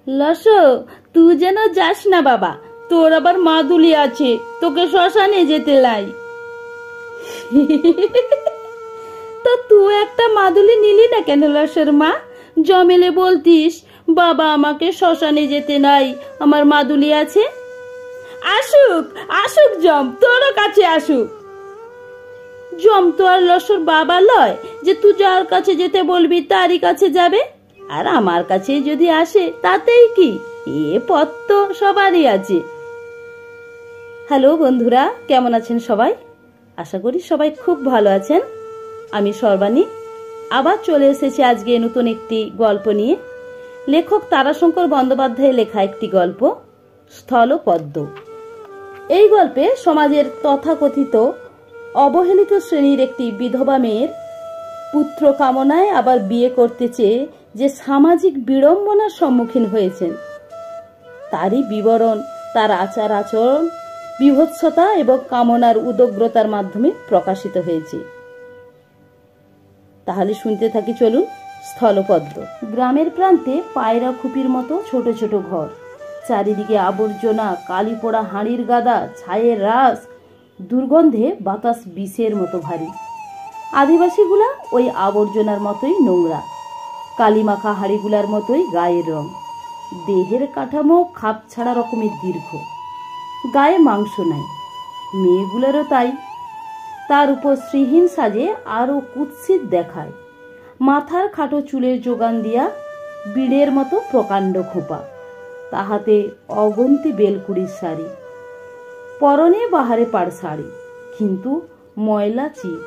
লসো, তুই যেন যাস না বাবা, তোর আবার মাদুলি আছে, তোকে শ্মশানে যেতে লাই। তো তুই একটা মাদুলি নিলি না কেন লসের মা? জমেলে বলতিস বাবা আমাকে শ্মশানে যেতে নাই, আমার মাদুলি আছে। আসুক আসুক জম, তোরও কাছে আসুক। জম তো আর লসর বাবা লয় যে তুই যার কাছে যেতে বলবি তারই কাছে যাবে। আর আমার কাছে যদি আসে তাতেই কি, এ পথ তো সবারই আছে। হ্যালো বন্ধুরা, কেমন আছেন সবাই? আশা করি সবাই খুব ভালো আছেন। আমি সর্বাণী আবার চলে এসেছি আজকে নতুন একটি গল্প নিয়ে। লেখক তারাশঙ্কর বন্দ্যোপাধ্যায়ের লেখা একটি গল্প, স্থলপদ্ম। এই গল্পে সমাজের তথাকথিত অবহেলিত শ্রেণীর একটি বিধবা মেয়ের পুত্র কামনায় আবার বিয়ে করতে চেয়ে যে সামাজিক বিড়ম্বনার সম্মুখীন হয়েছেন তারই বিবরণ তার আচার আচরণ, বিভৎসতা এবং কামনার উদগ্রতার মাধ্যমে প্রকাশিত হয়েছে। তাহলে শুনতে থাকি, চলুন। স্থলপদ্ম। গ্রামের প্রান্তে পায়রা খুপির মতো ছোট ছোট ঘর, চারিদিকে আবর্জনা, কালি পোড়া হাঁড়ির গাদা, ছায়ের রাস, দুর্গন্ধে বাতাস বিষের মতো ভারী। আদিবাসীগুলা ওই আবর্জনার মতোই নোংরা, কালিমাখা হাঁড়িগুলার মতোই গায়ের রং, দেহের কাঠামো খাপ ছাড়া রকমের দীর্ঘ, গায়ে মাংস নাই। মেয়েগুলারও তাই। তার উপর শ্রীহীন সাজে আরো কুৎসিত দেখায়। মাথার খাটো চুলের যোগান দিয়া বিড়ের মতো প্রকাণ্ড খোপা, তাহাতে অগন্তি বেলকুড়ির শাড়ি, পরনে বাহারে পাড় শাড়ি, কিন্তু ময়লা চিট।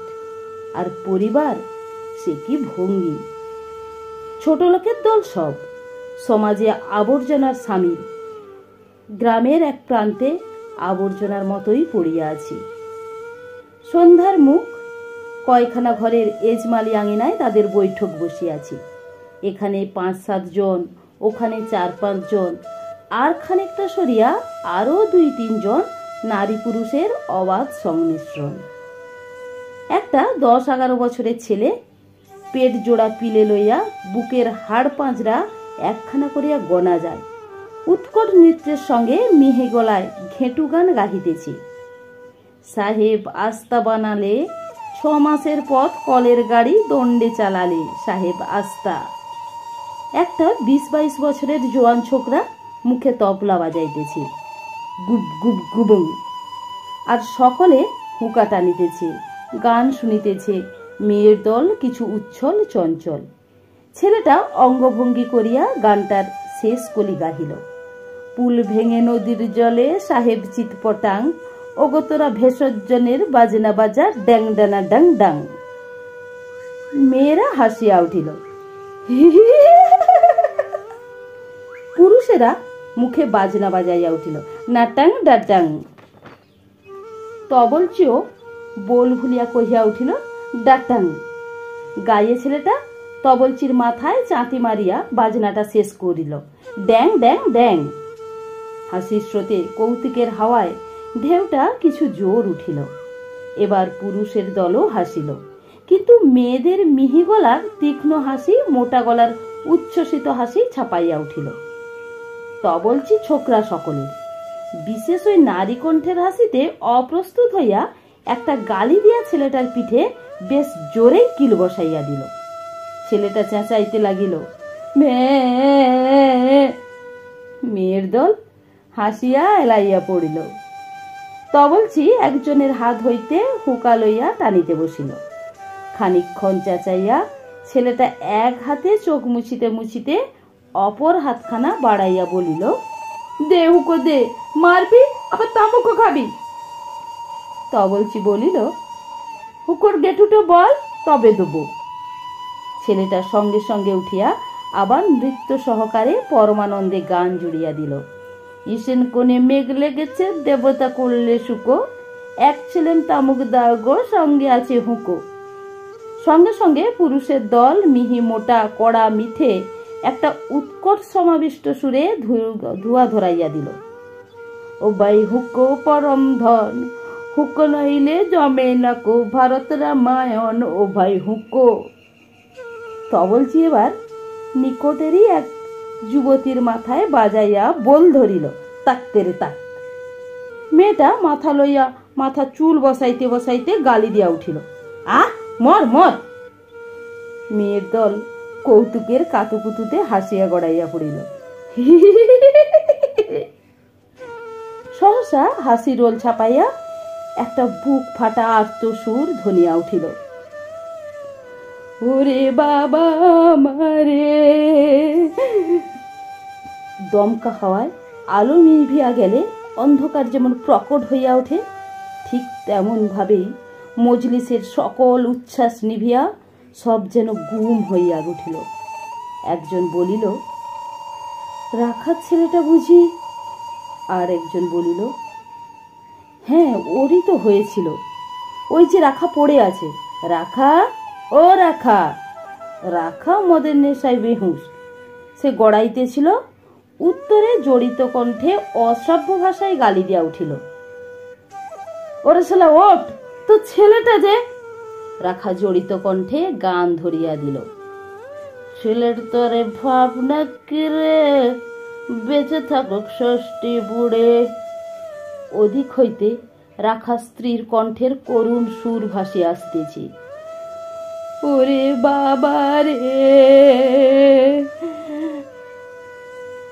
আর পরিবার, সে কি ভঙ্গি! ছোট লোকের দল সব, সমাজে আবর্জনার স্বামী। গ্রামের এক প্রান্তে আবর্জনার মতোই পড়িয়া আছি। সন্ধ্যার মুখ, কয়খানা ঘরের এজমালি আঙিনায় তাদের বৈঠক বসিয়াছি। এখানে ৫-৭ জন, ওখানে ৪-৫ জন, আর খানিকটা সরিয়া আরো ২-৩ জন নারী পুরুষের অবাধ সংমিশ্রণ। একটা ১০-১১ বছরের ছেলে পেট জোড়া পিলে লইয়া বুকের হাড় পাঁজরা একখানা করিয়া গনা যায়, উৎকট নৃত্যের সঙ্গে মিহে গলায় ঘেঁটু গান গাহিতেছে। সাহেব আস্তা বানালে, ৬ মাসের পথ কলের গাড়ি দণ্ডে চালালে, সাহেব আস্তা। একটা ২০-২২ বছরের জোয়ান ছোকরা মুখে তবলা বাজাইতেছে, গুব গুব গুবং। আর সকলে হুঁকা টানিতেছে, গান শুনিতেছে। মেয়ের দল কিছু উচ্ছল চঞ্চল। ছেলেটা অঙ্গভঙ্গি করিয়া গানটার শেষ কলি গাহিল। পুল ভেঙে নদীর জলে সাহেব চিৎপটাং, ওগতরা ভেষজনের বাজনা বাজা ড্যাং ডানা ডাং ডাং। মেয়েরা হাসিয়া উঠিল। পুরুষেরা মুখে বাজনা বাজাইয়া উঠিল, নাটাং ডাটাং। তবলচিও বোল ভুলিয়া কহিয়া উঠিল, ডাটাং। গায়ে ছেলেটা তবলচির মাথায় চাঁতি মারিয়া বাজনাটা শেষ করিল, ড্যাং ড্যাং ড্যাং। হাসির স্রোতে, কৌতুকের হাওয়ায় ঢেউটা কিছু জোর উঠিল। এবার পুরুষের দলও হাসিল, কিন্তু মেয়েদের মিহি গলার তীক্ষ্ণ হাসি মোটা গলার উচ্ছ্বসিত হাসি ছাপাইয়া উঠিল। তবলচি ছোকরা সকলের, বিশেষ ওই নারী কণ্ঠের হাসিতে অপ্রস্তুত হইয়া একটা গালি দিয়া ছেলেটার পিঠে বেশ জোরেই কিল বসাইয়া দিল। ছেলেটা চেঁচাইতে লাগিল, মেয়ের দল হাসিয়া এলাইয়া পড়িল। তবলচি একজনের হাত হইতে হুঁকা লইয়া টানিতে বসিল। খানিকক্ষণ চেঁচাইয়া ছেলেটা এক হাতে চোখ মুছিতে মুছিতে অপর হাতখানা বাড়াইয়া বলিল, দে হুঁকো দে, মারবি আবার তামুকও খাবি। তবলচি বলিল, হুঁকোর গেটুটো বল, তবে দেবো। ছেলেটা সঙ্গে সঙ্গে উঠিয়া আবার নৃত্য সহকারে পরমানন্দে গান জুড়িয়া দিল। ইসেন কোণে মেঘ লেগেছে, দেবতা করলে শুকো, এক ছেলেন তামুক দাও গো, সঙ্গে আছে হুঁকো। সঙ্গে সঙ্গে পুরুষের দল মিহি মোটা কড়া মিঠে একটা উৎকট সমাবিষ্ট সুরে ধুয়া ধরাইয়া দিল, ও ভাই হুঁকো পরম ধন, হুঁকো নইলে জমে নাকো, ভারত রামায়ণ, ও ভাই হুঁকো। তবলচি এবার নিকটেরই এক যুবতীর মাথায় বাজাইয়া বল ধরিল, তাকতে রে তাক। মেয়েটা মাথা লইয়া মাথা চুল বসাইতে বসাইতে গালি দিয়া উঠিল, আহ মর মর। মেয়ের দল কৌতুকের কাতুকুতুতে হাসিয়া গড়াইয়া পড়িল। সহসা হাসি রোল ছাপাইয়া একটা বুক ফাটা আর্ত সুর ধ্বনিয়া উঠিল, ওরে বাবা মারে। দমকা হাওয়ায় আলো নিভিয়া গেলে অন্ধকার যেমন প্রকট হইয়া ওঠে, ঠিক তেমন ভাবেই মজলিসের সকল উচ্ছ্বাস নিভিয়া সব যেন গুম হইয়া উঠিল। একজন বলিল, রাখার ছেলেটা বুঝি? আর একজন বলিল, হ্যাঁ ওরই তো হয়েছিল, ওই যে রাখা পড়ে আছে। রাখা, ও রাখা। রাখা মদের নেশায় বেহুঁশ, সে গড়াইতেছিল। উত্তরে জড়িত কণ্ঠে অশ্রাব্য ভাষায় গালি দিয়া উঠিল, ওরে শালা ওঠ, তো ছেলেটা যে। রাখা জড়িত কণ্ঠে গান ধরিয়া দিল, ছেলের তরে ভাবনা কিরে, বেঁচে থাকুক ষষ্ঠী বুড়ে। অধিক হইতে রাখা স্ত্রীর কণ্ঠের করুণ সুর ভাসিয়া আসতেছে, ওরে বাবা রে।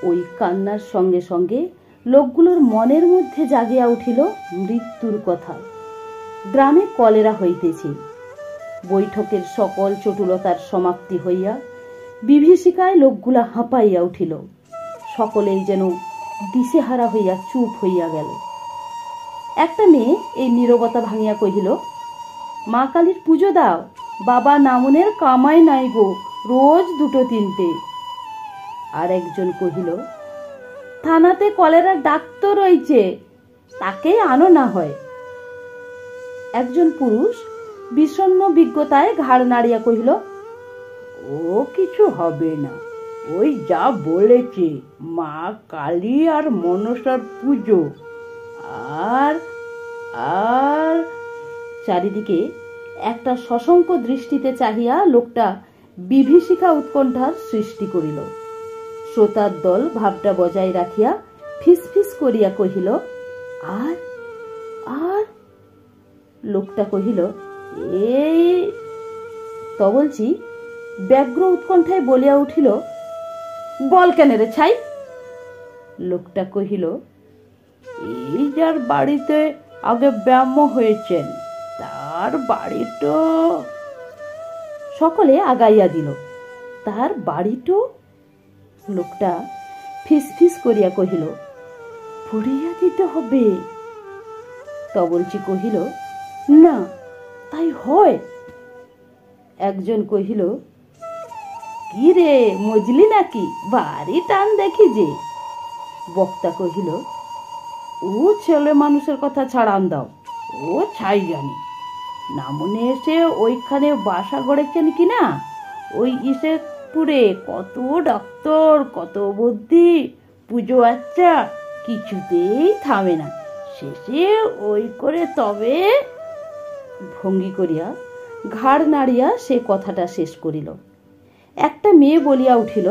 ওই কান্নার সঙ্গে সঙ্গে লোকগুলোর মনের মধ্যে জাগিয়া উঠিল মৃত্যুর কথা। গ্রামে কলেরা হইতেছে। বৈঠকের সকল চটুলতার সমাপ্তি হইয়া বিভীষিকায় লোকগুলা হাঁপাইয়া উঠিল। সকলেই যেন দিশেহারা হইয়া চুপ হইয়া গেল। একটা মেয়ে এই নীরবতা ভাঙিয়া কহিল, মা কালীর পুজো দাও, বাবা নামনের কামাই নাই গো, রোজ 2-3টে। আর একজন কহিল, থানাতে কলেরার ডাক্তার রয়েছে, তাকেই আনো না হয়। একজন পুরুষ বিষণ্ণ বিজ্ঞতায় ঘাড় নাড়িয়া কহিল, ও কিছু হবে না, ওই যা বলেছে মা কালী আর মনসার পুজো। আর আর চারিদিকে একটা সশঙ্ক দৃষ্টিতে চাহিয়া লোকটা বিভীষিকা উৎকণ্ঠার সৃষ্টি করিল। শ্রোতার দল ভাবটা বজায় রাখিয়া ফিসফিস করিয়া কহিল, আর আর। লোকটা কহিল, এই তো বলছি। ব্যগ্র উৎকণ্ঠায় বলিয়া উঠিল, বল কেন রে ছাই। লোকটা কহিল, এই যার বাড়িতে আগে ব্যায়াম হয়েছেন তার বাড়ি তো। সকলে আগাইয়া দিল, তার বাড়ি তো। লোকটা ফিসফিস করিয়া কহিল, পুড়িয়া দিতে হবে। তবলচি কহিল, না তাই হয়। একজন কহিল, কি রে মজলি নাকি, ভারী টান দেখি যে। বক্তা কহিল, ও ছেলে মানুষের কথা ছাড়ান দাও, ও ছাই জানি। নামনে এসে ওইখানে বাসা গড়েছেন কিনা, ওই ইসেপুরে কত ডাক্তার, কত বুদ্ধি, পুজো আচ্ছা কিছুতেই থামে না, শেষে ওই করে তবে। ভঙ্গি করিয়া ঘাড় নাড়িয়া সে কথাটা শেষ করিল। একটা মেয়ে বলিয়া উঠিল,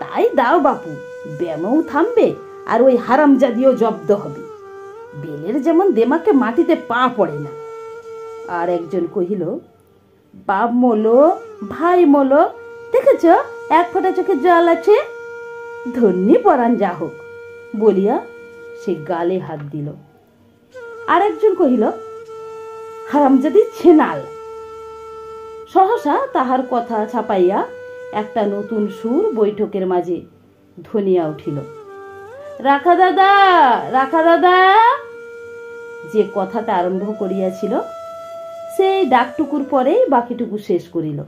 তাই দাও বাপু, ব্যায়ামও থামবে আর ওই হারামজাদিও জব্দ হবে। বেলের যেমন দেমাকে মাটিতে পা পড়ে না। আর একজন কহিল, বাপ মোলো, ভাই মোলো, দেখেছ এক ফোঁটা চোখে জল আছে, ধন্যি পরাণ যা হোক। বলিয়া সে গালে হাত দিল। আর একজন কহিল, হারামজাদি ছেনাল। সহসা তাহার কথা ছাপাইয়া একটা নতুন সুর বৈঠকের মাঝে ধ্বনিয়া উঠিল, রাখা দাদা, রাখা দাদা। যে কথাটা আরম্ভ করিয়াছিল সেই ডাকটুকুর পরেই বাকিটুকু শেষ করিল,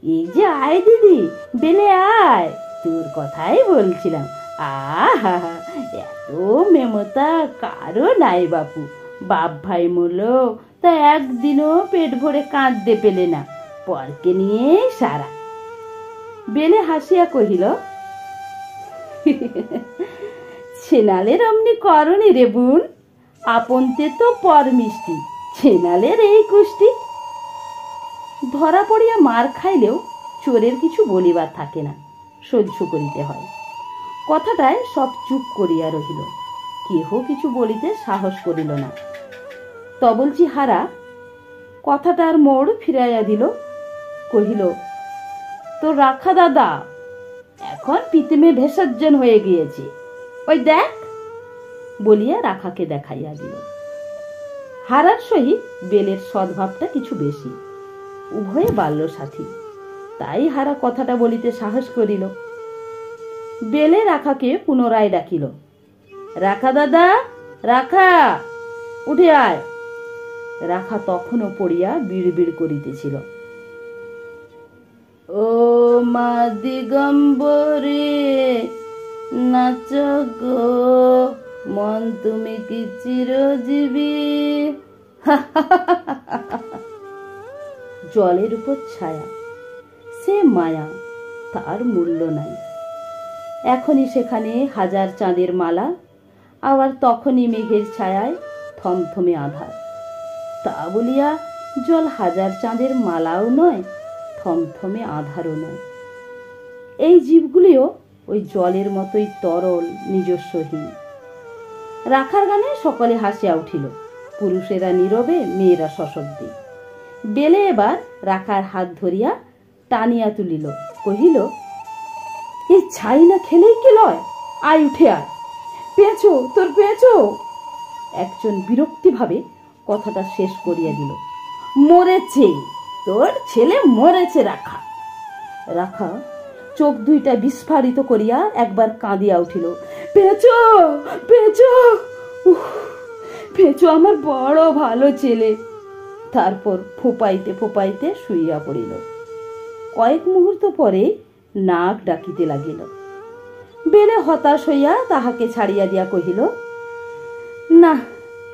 এই যে আয় দিদি, বেলে আয়, তোর কথাই বলছিলাম। আহা, এত মেমতা কারো নাই বাপু। বাপ ভাই মোলো তা একদিনও পেট ভরে কাঁদতে পেলে না, পরকে নিয়ে সারা। বেলে হাসিয়া কহিল, ছেনালের অমনি করনি রে বোন, আপনতে তো পর মিষ্টি, ছেনালের এই কুষ্টি। ধরা পড়িয়া মার খাইলেও চোরের কিছু বলিবার থাকে না। সহ্য করিতে হয়। কথাটায় সব চুপ করিয়া রহিল, কেহ কিছু বলিতে সাহস করিল না। তবলচি হারা কথাটার মোড় ফিরাইয়া দিল, কহিল, তো রাখা দাদা এখন পিতেমে ভেষজ্জন হয়ে গিয়েছে, ওই দেখ, বলিয়া রাখাকে দেখাইয়া দিল। হারার সহিত বেলের সদ্ভাবটা কিছু বেশি, উভয়ে বাল্য সাথী, তাই হারা কথাটা বলিতে সাহস করিল। বেলে রাখাকে পুনরায় ডাকিল, রাখা দাদা, রাখা, উঠে আয়। রাখা তখনও পড়িয়া বিড়বিড় করিতেছিল, ও মা দিগম্বরে নাচ গো মন, তুমি কি চিরজীবী। জলের উপর ছায়া, সে মায়া, তার মূল্য নাই। এখনই সেখানে হাজার চাঁদের মালা, আবার তখনই মেঘের ছায়ায় থমথমে আধার। তা বলিয়া জল হাজার চাঁদের মালাও নয়, থমথমে আধারও নয়। এই জীবগুলিও ওই জলের মতোই তরল, নিজস্বহীন। রাখার গানে সকলে হাসিয়া উঠিল, পুরুষেরা নীরবে, মেয়েরা সশব্দে। বেলে এবার রাখার হাত ধরিয়া টানিয়া তুলিল, কহিল, এই ছাই না খেলেই কি লয়, আয় উঠে আয়, পেয়েছো তোর পেয়েছো। একজন বিরক্তিভাবে কথাটা শেষ করিয়া দিল, মরেছে, তোর ছেলে মরেছে রাখা। রাখা চোখ দুইটা বিস্ফারিত করিয়া একবার কাঁদিয়া উঠিল, পেয়েছো পেয়েছো, পেয়েছো আমার বড় ভালো ছেলে। তারপর ফোপাইতে ফোপাইতে শুইয়া পড়িল। কয়েক মুহূর্ত পরে নাক ডাকিতে লাগিল। বেলে হতাশ হইয়া তাহাকে ছাড়িয়া দিয়া কহিল, না,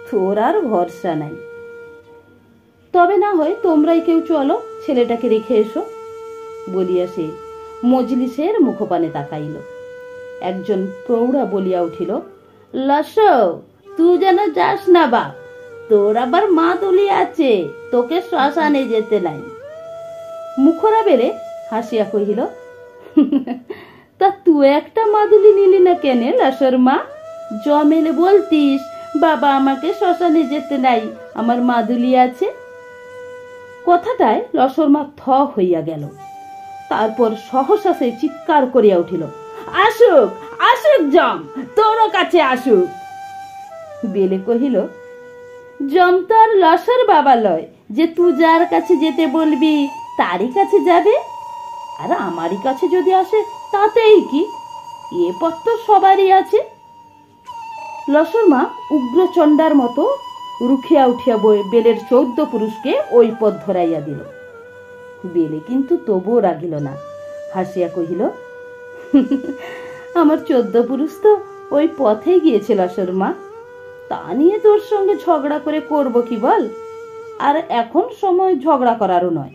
তোর আর ভরসা নাই, তবে না হয় তোমরাই কেউ চলো, ছেলেটাকে রেখে এসো, বলিয়া সে মজলিসের মুখপানে তাকাইল। একজন প্রৌঢ়া বলিয়া উঠিল, লস, তুই যেন যাস না বাপ, তোর আবার মা তুলি আছে, তোকে শ্মশানে যেতে নাই। মুখরা বেলে হাসিয়া কহিল, তা তুই একটা মাদুলি নিলি না কেন লাসর মা? জমেলে বলতিস, বাবা আমাকে শ্মশানে যেতে নাই, আমার মাদুলি আছে। কথাটায় লসর মা থ হইয়া গেল। তারপর সহসা সে চিৎকার করিয়া উঠিল, আসুক আসুক জম, তোর কাছে আসুক। বেলে কহিল, জম তো আর লসর বাবা লয় যে তুই যার কাছে যেতে বলবি তারই কাছে যাবে, আর আমারই কাছে যদি আসে তাতেই কি, এ পথ তো সবারই আছে। লসর মা উগ্রচণ্ডার মতো রুখিয়া উঠিয়া বেলের 14 পুরুষকে ওই পথ ধরাইয়া দিল। বেলে কিন্তু তবুও রাগিল না, হাসিয়া কহিল, আমার 14 পুরুষ তো ওই পথেই গিয়েছে লসর মা, তা নিয়ে তোর সঙ্গে ঝগড়া করে করব কি বল, আর এখন সময় ঝগড়া করারও নয়।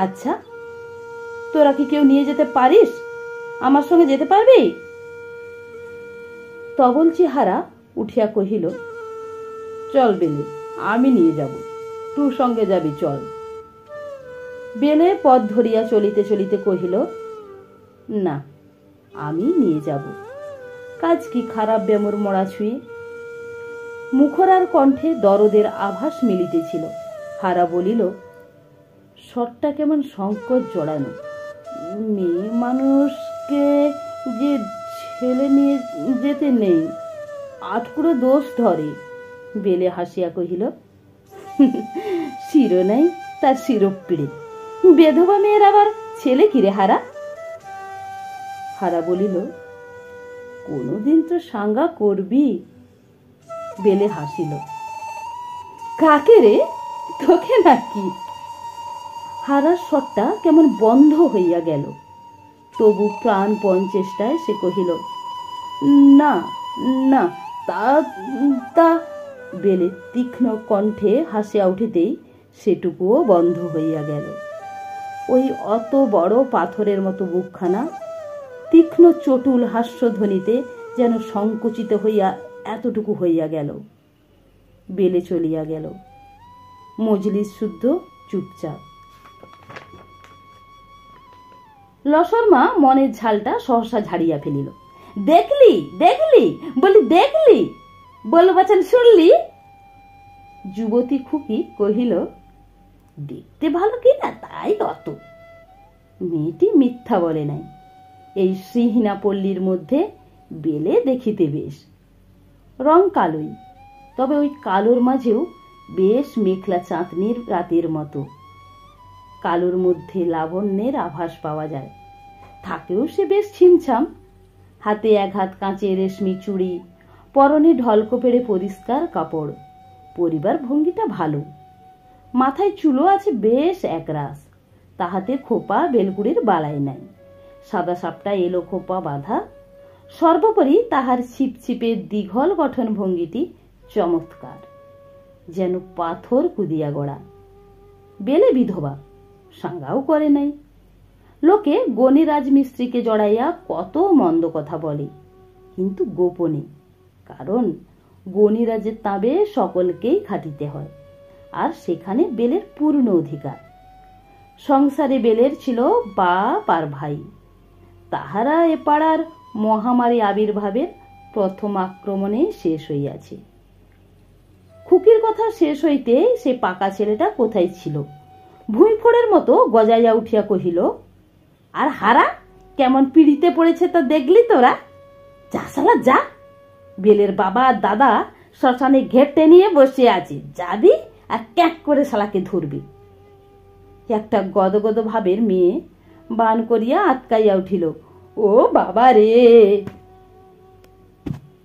আচ্ছা, তোরা কি কেউ নিয়ে যেতে পারিস? আমার সঙ্গে যেতে পারবি? তবলচি হারা উঠিয়া কহিল, চল বেলে, আমি নিয়ে যাব, তুই সঙ্গে যাবি, চল। বেলে পথ ধরিয়া চলিতে চলিতে কহিল, না, আমি নিয়ে যাব, কাজ কি খারাপ বেমর মরা ছুঁয়ে। মুখরার কণ্ঠে দরদের আভাস মিলিতেছিল। হারা বলিল, স্বরটা কেমন সংকট জড়ানো, মেয়ে মানুষকে যে ছেলে নিয়ে যেতে নেই, আটকুড়ো দোষ ধরে। বেলে হাসিয়া কহিল, শিরো নাই তার শিরোপ পিড়ে, বেধবা মেয়ের আবার ছেলে কিরে হারা? হারা বলিল, কোনদিন তো সাঙ্গা করবি। বেলে হাসিল, কাকে রে, তোকে নাকি? হারার স্বরটা কেমন বন্ধ হইয়া গেল। তবু প্রাণপণ চেষ্টায় সে কহিল, না না, তা। বেলে তীক্ষ্ণ কণ্ঠে হাসিয়া উঠিতেই সেটুকুও বন্ধ হইয়া গেল। ওই অত বড় পাথরের মতো বুকখানা তীক্ষ্ণ চটুল হাস্যধ্বনিতে যেন সংকুচিত হইয়া এতটুকু হইয়া গেল। বেলে চলিয়া গেল। মজলিস শুদ্ধ চুপচাপ। লসর মা মনের ঝালটা সহসা ঝাড়িয়া ফেলিল। দেখলি দেখলি বলি দেখলি, বল বাচান শুনলি? যুবতী খুকি কহিল, দেখতে ভালো কিনা তাই অত। মেয়েটি মিথ্যা বলে নাই। এই শ্রীহীনা পল্লীর মধ্যে বেলে দেখিতে বেশ, রং কালোই, তবে ওই কালোর মাঝেও বেশ মেঘলা চাঁদনির রাতের মতো। কালোর মধ্যে লাবণ্যের আভাস পাওয়া যায়। থাকেও সে বেশ ছিমছাম, হাতে এক হাত কাঁচের রেশমি চুড়ি, পরনে ঢলকো পেড়ে পরিষ্কার কাপড়, পরিবার ভঙ্গিটা ভালো। মাথায় চুলো আছে বেশ একরাশ, তাহাতে খোপা বেলগুড়ির বালাই নাই, সাদা সাপটা এলো খোপা বাঁধা। সর্বোপরি তাহার ছিপছিপে দীঘল গঠন ভঙ্গিটি চমৎকার, যেন পাথর কুদিয়া গড়া। বেলে বিধবা, সাঙ্গাও করে নাই। লোকে গণি রাজমিস্ত্রিকে জড়াইয়া কত মন্দ কথা বলে, কিন্তু গোপনে, কারণ গণিরাজের তাবে সকলকেই খাটিতে হয়, আর সেখানে বেলের পূর্ণ অধিকার। সংসারে বেলের ছিল বাপ আর ভাই, তাহারা এ পাড়ার মহামারী আবির্ভাবের প্রথম আক্রমণে শেষ হইয়াছে। খুকির কথা শেষ হইতে সে পাকা ছেলেটা কোথায় ছিল, ভুঁইফোড়ের মতো গজাইয়া উঠিয়া কহিল, আর হারা কেমন পিড়িতে পড়েছে তা দেখলি তোরা? যা শালা যা, বেলের বাবা আর দাদা শ্মশানে ঘেটে নিয়ে বসে আছে, যাবি আর ক্যাক করে শালাকে ধরবি। একটা গদগদ ভাবের মেয়ে বান করিয়া আটকাইয়া উঠিল, ও বাবা রে।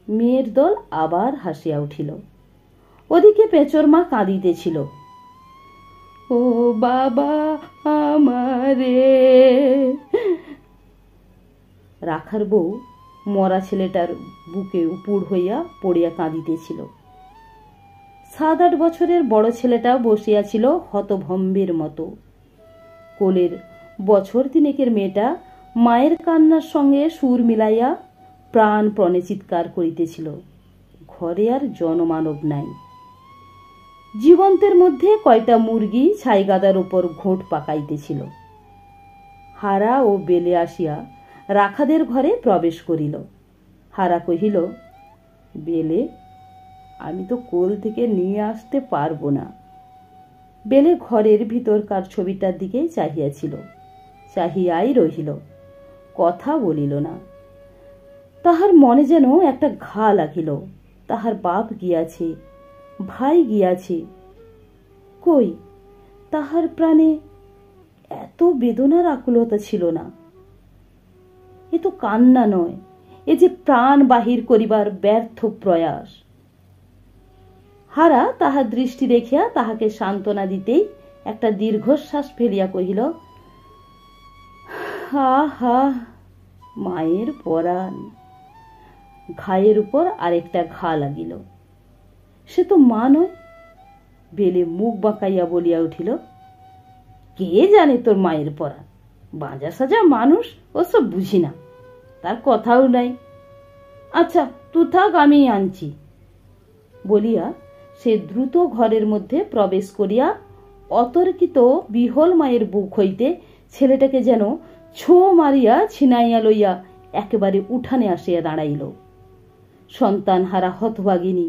মেয়ের দল আবার হাসিয়া উঠিল। ওদিকে পেঁচোর মা কাঁদিতেছিল, ও বাবা আমারে। রাখার বউ মরা ছেলেটার বুকে উপুড় হইয়া পড়িয়া কাঁদিতেছিল। 7-8 বছরের বড় ছেলেটা বসিয়াছিল হতভম্বের মতো। কোলের বছর তিনেকের মেয়েটা মায়ের কান্নার সঙ্গে সুর মিলাইয়া প্রাণপণে চিৎকার করিতেছিল। ঘরে আর জনমানব নাই। জীবন্তের মধ্যে কয়টা মুরগি ছাইগাদার উপর ঘোট পাকাইতেছিল। হারা ও বেলে আসিয়া রাখাদের ঘরে প্রবেশ করিল। হারা কহিল, বেলে, আমি তো কোল থেকে নিয়ে আসতে পারবো না। বেলে ঘরের ভিতরকার ছবিটার দিকে চাহিয়াছিল, চাহিয়াই রহিল, কথা বলিল না। তাহার মনে যেন একটা ঘা লাগিল। তাহার বাপ গিয়াছে, ভাই গিয়াছে, কই তাহার প্রাণে এত বেদনার আকুলতা ছিল না। এ তো কান্না নয়, এ যে প্রাণ বাহির করিবার ব্যর্থ প্রয়াস। হারা তাহার দৃষ্টি দেখিয়া তাহাকে সান্ত্বনা দিতেই একটা দীর্ঘশ্বাস ফেলিয়া কহিল, হা হা, মায়ের পরাণ। ঘায়ের উপর আরেকটা ঘা লাগিল। সে তো মা নয়। বেলে মুখ বাঁকাইয়া বলিয়া উঠিল, কে জানে তোর মায়ের পরাণ? বাঁজা সাজা মানুষ, ওসব বুঝি না, তার কথাও নাই। আচ্ছা তুই থাক, আমি আনছি। বলিয়া সে দ্রুত ঘরের মধ্যে প্রবেশ করিয়া অতর্কিত বিহল মায়ের বুক হইতে ছেলেটাকে যেন ছো মারিয়া ছিনাইয়া লইয়া একেবারে উঠানে আসিয়া দাঁড়াইল। সন্তান হারা হতভাগিনী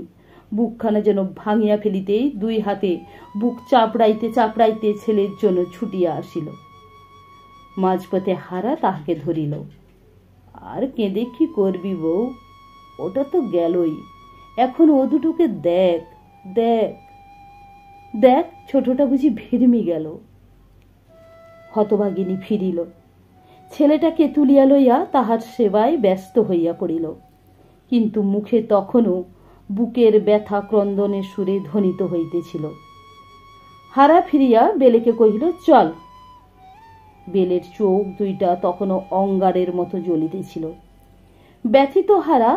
বুকখানা যেন ভাঙিয়া ফেলিতেই 2 হাতে বুক চাপড়াইতে চাপড়াইতে ছেলের জন্য ছুটিয়া আসিল। মাঝপথে হারা তাহাকে ধরিল। আর কেঁদে কি করবি বউ? ওটা তো গেলই, এখন ও দুটোকে দেখ দেখ দেখ, ছোটটা বুঝি ভিড়মি গেল। হতভাগিনী ফিরিল। ছেলেটাকে তুলিয়া লইয়া তাহার সেবায় ব্যস্ত হইয়া পড়িল, কিন্তু মুখে তখনও বুকের ব্যথা ক্রন্দনের সুরে ধ্বনিত হইতেছিল। হারা ফিরিয়া বেলেকে কহিল, চল। বেলের চোখ দুইটা তখনও অঙ্গারের মতো জ্বলিতেছিল। ব্যথিত হারা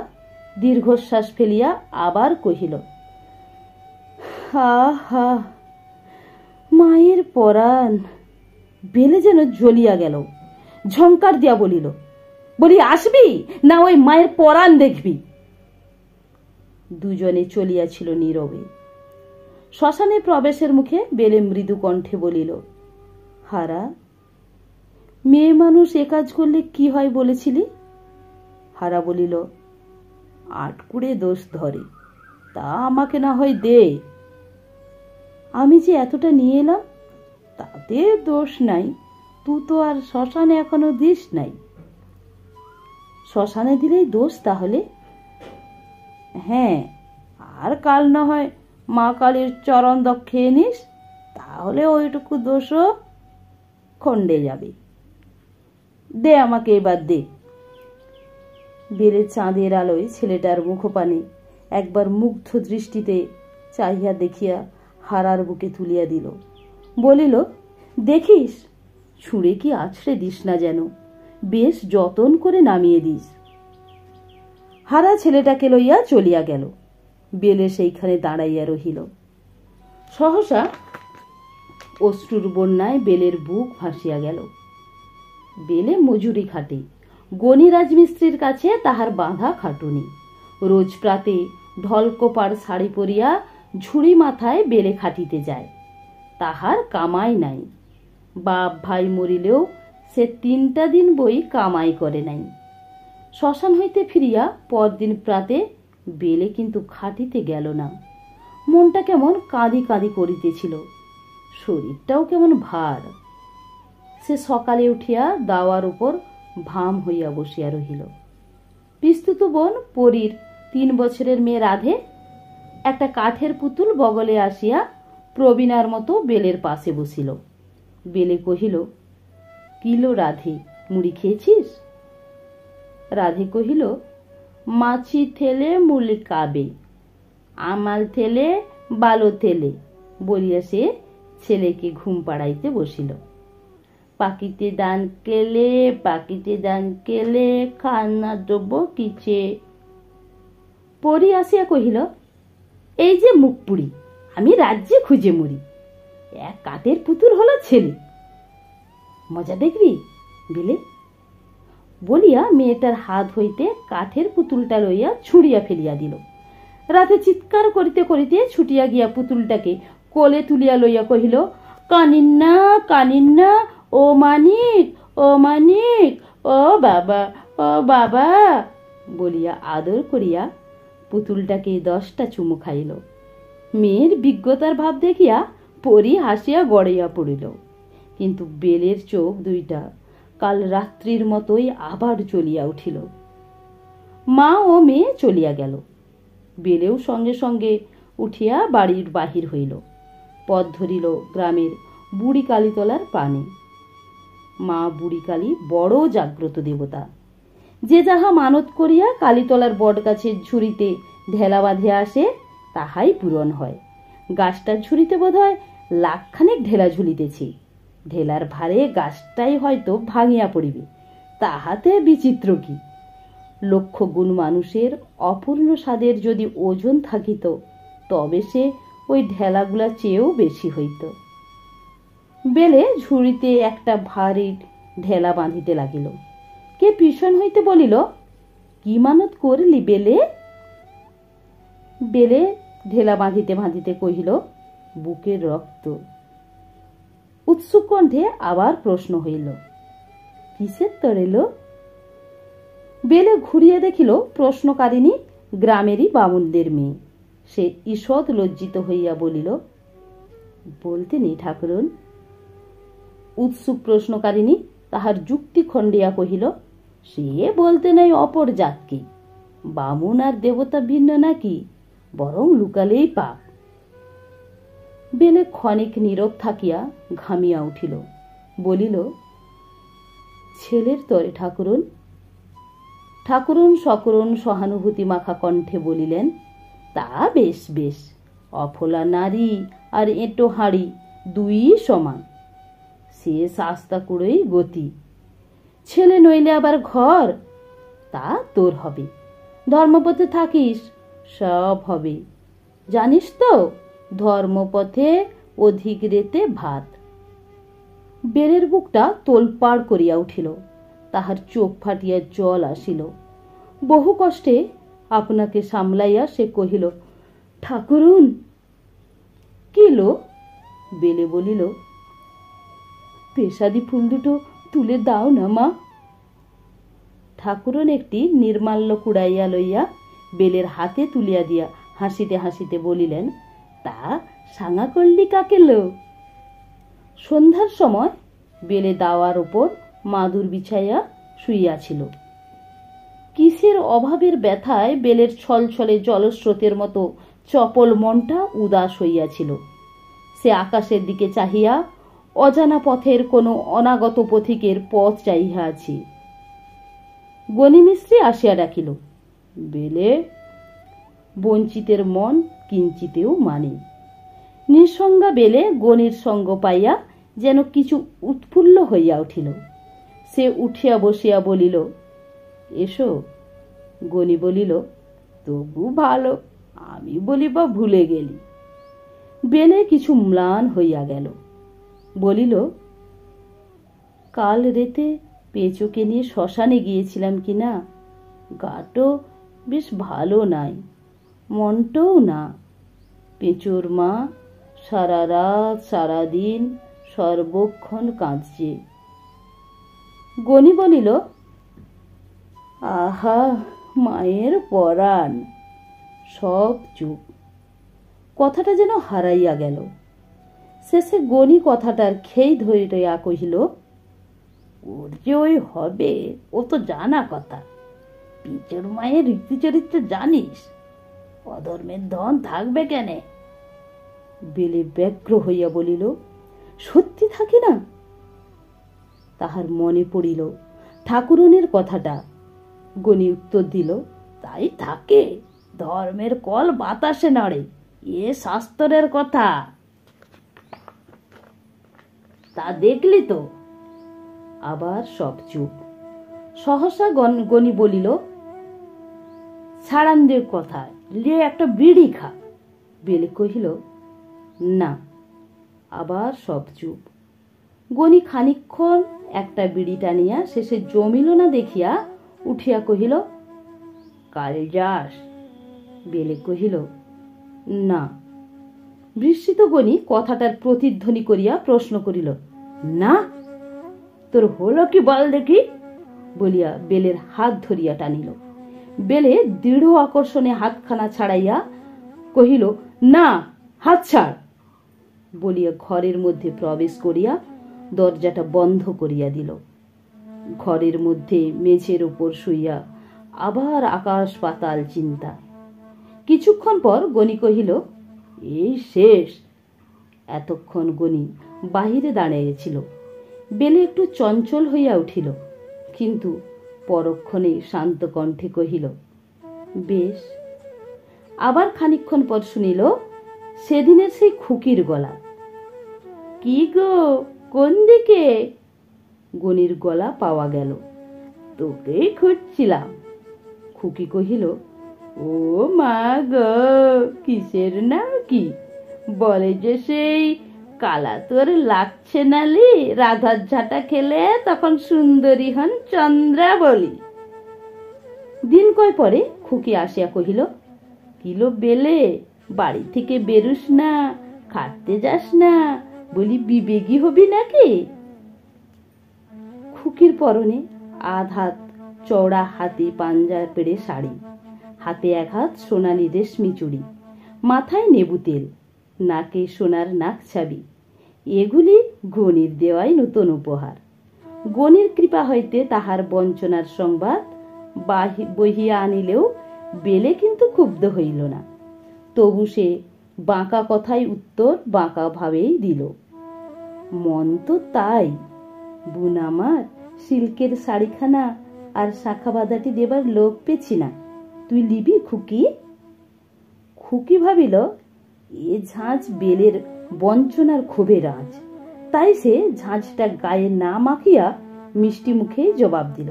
দীর্ঘশ্বাস ফেলিয়া আবার কহিল, হা হা, মায়ের পরাণ। বেলে যেন জ্বলিয়া গেল। ঝংকার দিয়া বলি আসবি না ওই মায়ের পরাণ দেখবি? দুজনে চলিয়াছিল নীরবে। শ্মশানে প্রবেশের মুখে বেলে মৃদু কণ্ঠে বলিল, হারা, মেয়ে মানুষ এ কাজ করলে কি হয় বলেছিলি? হারা বলিল, আটকুড়ে দোষ ধরে, তা আমাকে না হয় দে। আমি যে এতটা নিয়ে এলাম, তাতে দোষ নাই। তুই তো আর শ্মশানে এখনো দিস নাই। শ্মশানে দিলেই দোষ তাহলে? হ্যাঁ, আর কাল না হয় মা কালীর চরণ খেয়ে নিস, তাহলে ওইটুকু দোষও খণ্ডে যাবে। দে আমাকে এবার দে। বেলের চাঁদের আলোয় ছেলেটার মুখপানে একবার মুগ্ধ দৃষ্টিতে চাহিয়া দেখিয়া হারার বুকে তুলিয়া দিল। বলিল, দেখিস, ছুঁড়ে কি আছড়ে দিস না যেন, বেশ যতন করে নামিয়ে দিস। হারা ছেলেটাকে লইয়া চলিয়া গেল। বেলে সেইখানে দাঁড়াইয়া রহিল। সহসা অশ্রুর বন্যায় বেলের বুক ভাসিয়া গেল। বেলে মজুরি খাটে, গণি রাজমিস্ত্রির কাছে তাহার বাঁধা খাটুনি। রোজ প্রাতে ঢলকোপার শাড়ি পরিয়া ঝুড়ি মাথায় বেলে খাটিতে যায়। তাহার কামাই নাই। বাপ ভাই মরিলেও সে 3টা দিন বই কামাই করে নাই। শ্মশান হইতে ফিরিয়া পরদিন প্রাতে বেলে কিন্তু খাটিতে গেল না। মনটা কেমন কাঁদি কাঁদি করিতেছিল, শরীরটাও কেমন ভার। সে সকালে উঠিয়া দাওয়ার উপর ভাম হইয়া বসিয়া রহিল। পিস্তুত বোন পরীর 3 বছরের মেয়ে রাধে একটা কাঠের পুতুল বগলে আসিয়া প্রবীণার মতো বেলের পাশে বসিল। বেলে কহিল, কিলো রাধে, মুড়ি খেয়েছিস? রাধে কহিল, মাছি থেলে মুলি কাবে, আমাল থেলে বালো থেলে, বলিয়া সে ছেলেকে ঘুম পাড়াইতে বসিল। পাকিতে দান কেলে, পাকিতে দান কেলে, খানা দ্রব্য কিচে। পরি আসিয়া কহিল, এই যে মুখপুরি, আমি রাজ্যে খুঁজে মরি, এক কাঠের পুতুল হলো ছেলে, মজা দেখবি বেলে? বলিয়া মেয়েটার হাত হইতে কাঠের পুতুলটা লইয়া ছুঁড়িয়া ফেলিয়া দিল। রাতে চিৎকার করিতে করিতে ছুটিয়া গিয়া পুতুলটাকে কোলে তুলিয়া লইয়া কহিল, কানিন্না কানিন্না, ও মানিক, ও মানিক, ও বাবা, ও বাবা, বলিয়া আদর করিয়া পুতুলটাকে 10টা চুমু খাইল। মেয়ের বিজ্ঞতার ভাব দেখিয়া পরি হাসিয়া গড়াইয়া পড়িল। কিন্তু বেলের চোখ দুইটা কাল রাত্রির মতোই আবার চলিয়া উঠিল। মা ও মেয়ে চলিয়া গেল। বেলেও সঙ্গে সঙ্গে উঠিয়া বাড়ির বাহির হইল। পথ ধরিল গ্রামের বুড়ি কালীতলার পানে। মা বুড়ি কালী বড় জাগ্রত দেবতা। যে যাহা মানত করিয়া কালীতলার বট গাছের ঝুড়িতে ঢেলা বাঁধিয়া আসে, তাহাই পূরণ হয়। গাছটার ঝুড়িতে বোধহয় 1 লাখ ঢেলা ঝুলিতেছে। ঢেলার ভারে গাছটাই হয়তো ভাঙিয়া পড়িবে, তাহাতে বিচিত্র কি? 1,00,000 গুণ মানুষের অপূর্ণ স্বাদের যদি ওজন থাকিত, তবে সে ওই ঢেলাগুলা চেয়েও বেশি হইত। বেলে ঝুড়িতে একটা ভারী ঢেলা বাঁধিতে লাগিল। কে পিছন হইতে বলিল, কি মানত করলি বেলে? বেলে ঢেলা বাঁধিতে বাঁধিতে কহিল, বুকের রক্ত। উৎসুক কণ্ঠে আবার প্রশ্ন হইল, কিসের তরেল? বেলে ঘুরিয়া দেখিল প্রশ্নকারিণী গ্রামেরই বামুনদের মেয়ে। সে ঈষৎ লজ্জিত হইয়া বলিল, বলতে নেই ঠাকুরন। উৎসুক প্রশ্নকারিণী তাহার যুক্তি খণ্ডিয়া কহিল, সে বলতে নাই অপর জাতকে, বামুন আর দেবতা ভিন্ন নাকি, বরং লুকালেই পাপ। বেলে ক্ষণিক নীরব থাকিয়া ঘামিয়া উঠিল। বলিল, ছেলের তরে ঠাকুরন। ঠাকুরন সকরুণ সহানুভূতি মাখা কণ্ঠে বলিলেন, তা বেশ বেশ, অফলা নারী আর এঁটো হাঁড়ি 2 সমান, সে শাস্তা কুড়োই গতি। ছেলে নইলে আবার ঘর, তা তোর হবে। ধর্মপথে থাকিস, সব হবে। জানিস তো, ধর্মপথে অধিক রেতে ভাত। বেলের বুকটা তোলপাড় করিয়া উঠিল। তাহার চোখ ফাটিয়া জল আসিল। বহু কষ্টে আপনাকে সামলাইয়া সে কহিল, ঠাকুরুন। কিলো? বেলে বলিল, পেশাদি ফুল দুটো তুলে দাও না মা। ঠাকুরন একটি নির্মাল্য কুড়াইয়া লইয়া বেলের হাতে তুলিয়া দিয়া হাসিতে হাসিতে বলিলেন, তা সাঙা করলি কাকে লো? সন্ধ্যার সময় বেলে দাওয়ার ওপর মাদুর বিছাইয়া শুইয়াছিল। কিসের অভাবের ব্যথায় বেলের ছলছলে জলস্রোতের মতো চপল মনটা উদাস হইয়াছিল। সে আকাশের দিকে চাহিয়া অজানা পথের কোনো অনাগত পথিকের পথ চাহিয়া আছে। গণিমিস্ত্রি আসিয়া ডাকিল, বেলে। বঞ্চিতের মন কিঞ্চিতেও মানে। নিঃসঙ্গা বেলে গণির সঙ্গ পাইয়া যেন কিছু উৎফুল্ল হইয়া উঠিল। সে উঠিয়া বসিয়া বলিল, এসো। গণি বলিল, তবু ভালো, আমি বলিবা ভুলে গেলি। বেলে কিছু ম্লান হইয়া গেল। বলিল, কাল রাতে পেঁচোকে নিয়ে শ্মশানে গিয়েছিলাম কিনা, গাটো বেশ ভালো নাই, মনটাও না। পেঁচোর মা সারা রাত সারাদিন সর্বক্ষণ কাঁদছে। গণি বলিল, আহা, মায়ের পরাণ। সব চুপ। কথাটা যেন হারাইয়া গেল। শেষে গণি কথাটার খেই ধরিয়া কহিল, ওর যে ওই হবে ও তো জানা কথা। পিচোর মায়ের রীতিচরিত্র জানিস, অধর্মের ধন থাকবে কেন? বেলে ব্যগ্র হইয়া বলিল, সত্যি থাকি না? তাহার মনে পড়িল ঠাকুরনের কথাটা। গণি উত্তর দিল, তাই থাকে, ধর্মের কল বাতাসে নাড়ে, এ শাস্ত্রের কথা। তা দেখলি তো। আবার সব চুপ। সহসা গণি বলিল, ছাড়ানদের কথা, লে একটা বিড়ি খা। বেলে কহিল, না। আবার সব চুপ। গণি খানিকক্ষণ একটা বিড়ি টানিয়া শেষে জমিল না দেখিয়া উঠিয়া কহিল, কাল যাস? বেলে কহিল, না। বিস্মিত গণি কথাটার প্রতিধ্বনি করিয়া প্রশ্ন করিল, না? তোর হলো কি বল দেখি? বলিয়া বেলের হাত ধরিয়া টানিল। বেলে দৃঢ় আকর্ষণে হাতখানা ছাড়াইয়া কহিল, না, হাত ছাড়। বলিয়া ঘরের মধ্যে প্রবেশ করিয়া দরজাটা বন্ধ করিয়া দিল। ঘরের মধ্যে মেঝের উপর শুইয়া আবার আকাশ পাতাল চিন্তা। কিছুক্ষণ পর গণি কহিল, এই শেষ। এতক্ষণ গণি বাহিরে দাঁড়াইয়াছিল। বেলে একটু চঞ্চল হইয়া উঠিল, কিন্তু পরক্ষণে শান্ত কণ্ঠে কহিল, বেশ। আবার খানিকক্ষণ পর শুনিল সেদিনের সেই খুকির গলা। কি গো, কোন দিকে? গণির গলা পাওয়া গেল। তোকেই খুঁজছিলাম। খুকি কহিল, ও মা গো, কিসের নাম কি? বলে যে সেই কালা তোর লাগছে নালি, রাধার ঝাঁটা খেলে তখন সুন্দরী হন চন্দ্রা বলি। দিন কয় পরে খুকি আসিয়া কহিল, কিলো বেলে, বাড়ি থেকে বেরুস না, খাটতে যাস না, বলি বিবেগী হবি নাকি? খুকির পরনে আধ হাত চওড়া হাতি পাঞ্জার পেড়ে শাড়ি, হাতে এক হাত সোনালি রেশমি চুড়ি, মাথায় নেবু তেল, নাকে সোনার নাক ছাবি। এগুলি গণির দেওয়াই নতুন উপহার। গণির কৃপা হইতে তাহার বঞ্চনার সংবাদ বহিয়া আনিলেও বেলে কিন্তু ক্ষুব্ধ হইল না। তবু সে বাঁকা কথায় উত্তর বাঁকা ভাবেই দিল। মন তো তাই, বোন আমার সিল্কের শাড়িখানা আর শাখা বাঁধাটি দেবার লোক পেছি না, তুই লিবি খুকি? খুকি ভাবিল এ ঝাঁঝ বেলের বঞ্চনার ক্ষোভের আঁচ, তাই সে ঝাঁঝটা গায়ে না মাখিয়া মিষ্টি মুখে জবাব দিল,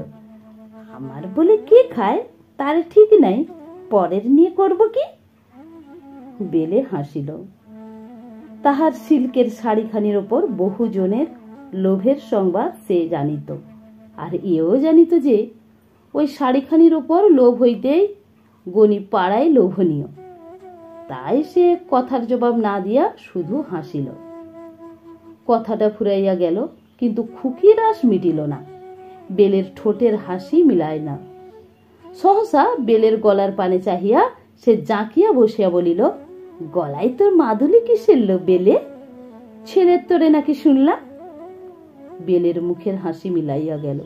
আমার বলে কে খায় তার ঠিক নাই, পরের নিয়ে করব কি? বেলে হাসিল। তাহার সিল্কের শাড়িখানির ওপর বহুজনের লোভের সংবাদ সে জানিত, আর এও জানিত যে ওই শাড়িখানির ওপর লোভ হইতেই গণি পাড়ায় লোভনীয়। তাই সে কথার জবাব না দিয়া শুধু হাসিল। কথাটা ফুরাইয়া গেল। কিন্তু খুকির আশ মিটিল না। বেলের ঠোঁটের হাসি মিলায় না। সহসা বেলের গলার পানে চাহিয়া সে জাঁকিয়া বসিয়া বলিল, গলায় তোর মাদুলি কিসের লো বেলে? ছেলের তোরে নাকি শুনলাম। বেলের মুখের হাসি মিলাইয়া গেল।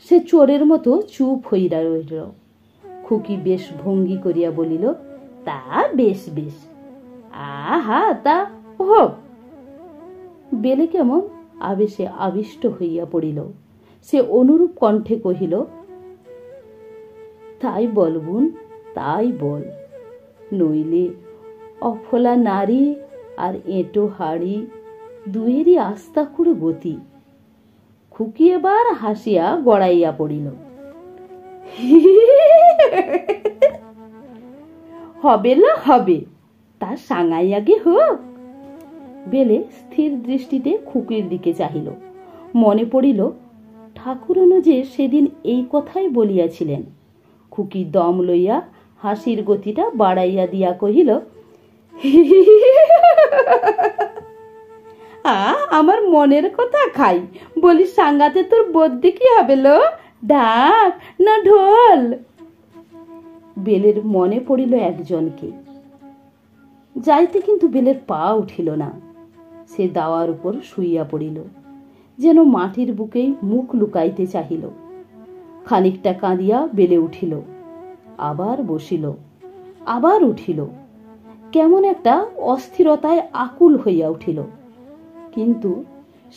সে চোরের মতো চুপ হইয়া রইল। খুকি বেশ ভঙ্গি করিয়া বলিল, তা বেশ বেশ, আহা তা হোক। বেলে কেমন আবেশে আবিষ্ট হইয়া পড়িল। সে অনুরূপ কণ্ঠে কহিল, তাই বল বোন, তাই বল, নইলে অফলা নারী আর এঁটো হাড়ি দুয়েরই আস্থা করে গতি। খুকি এবার হাসিয়া গড়াইয়া পড়িল। হবে না হবে, তা সাঙাই আগে হোক। বেলে স্থির দৃষ্টিতে খুকির দিকে চাহিল। মনে পড়িল ঠাকুরনও যে সেদিন এই কথাই বলিয়াছিলেন। খুকি দম লইয়া হাসির গতিটা বাড়াইয়া দিয়া কহিল, আমার মনের কথা খাই, বলি সাঙ্গাতে তোর বদ্যি কি হবে লো, ঢাক না ঢোল? বেলের মনে পড়িল একজনকে। যাইতে কিন্তু বেলের পা উঠিল না। সে দাওয়ার উপর শুইয়া পড়িল, যেন মাটির বুকেই মুখ লুকাইতে চাহিল। খানিকটা কাঁদিয়া বেলে উঠিল, আবার বসিল, আবার উঠিল। কেমন একটা অস্থিরতায় আকুল হইয়া উঠিল, কিন্তু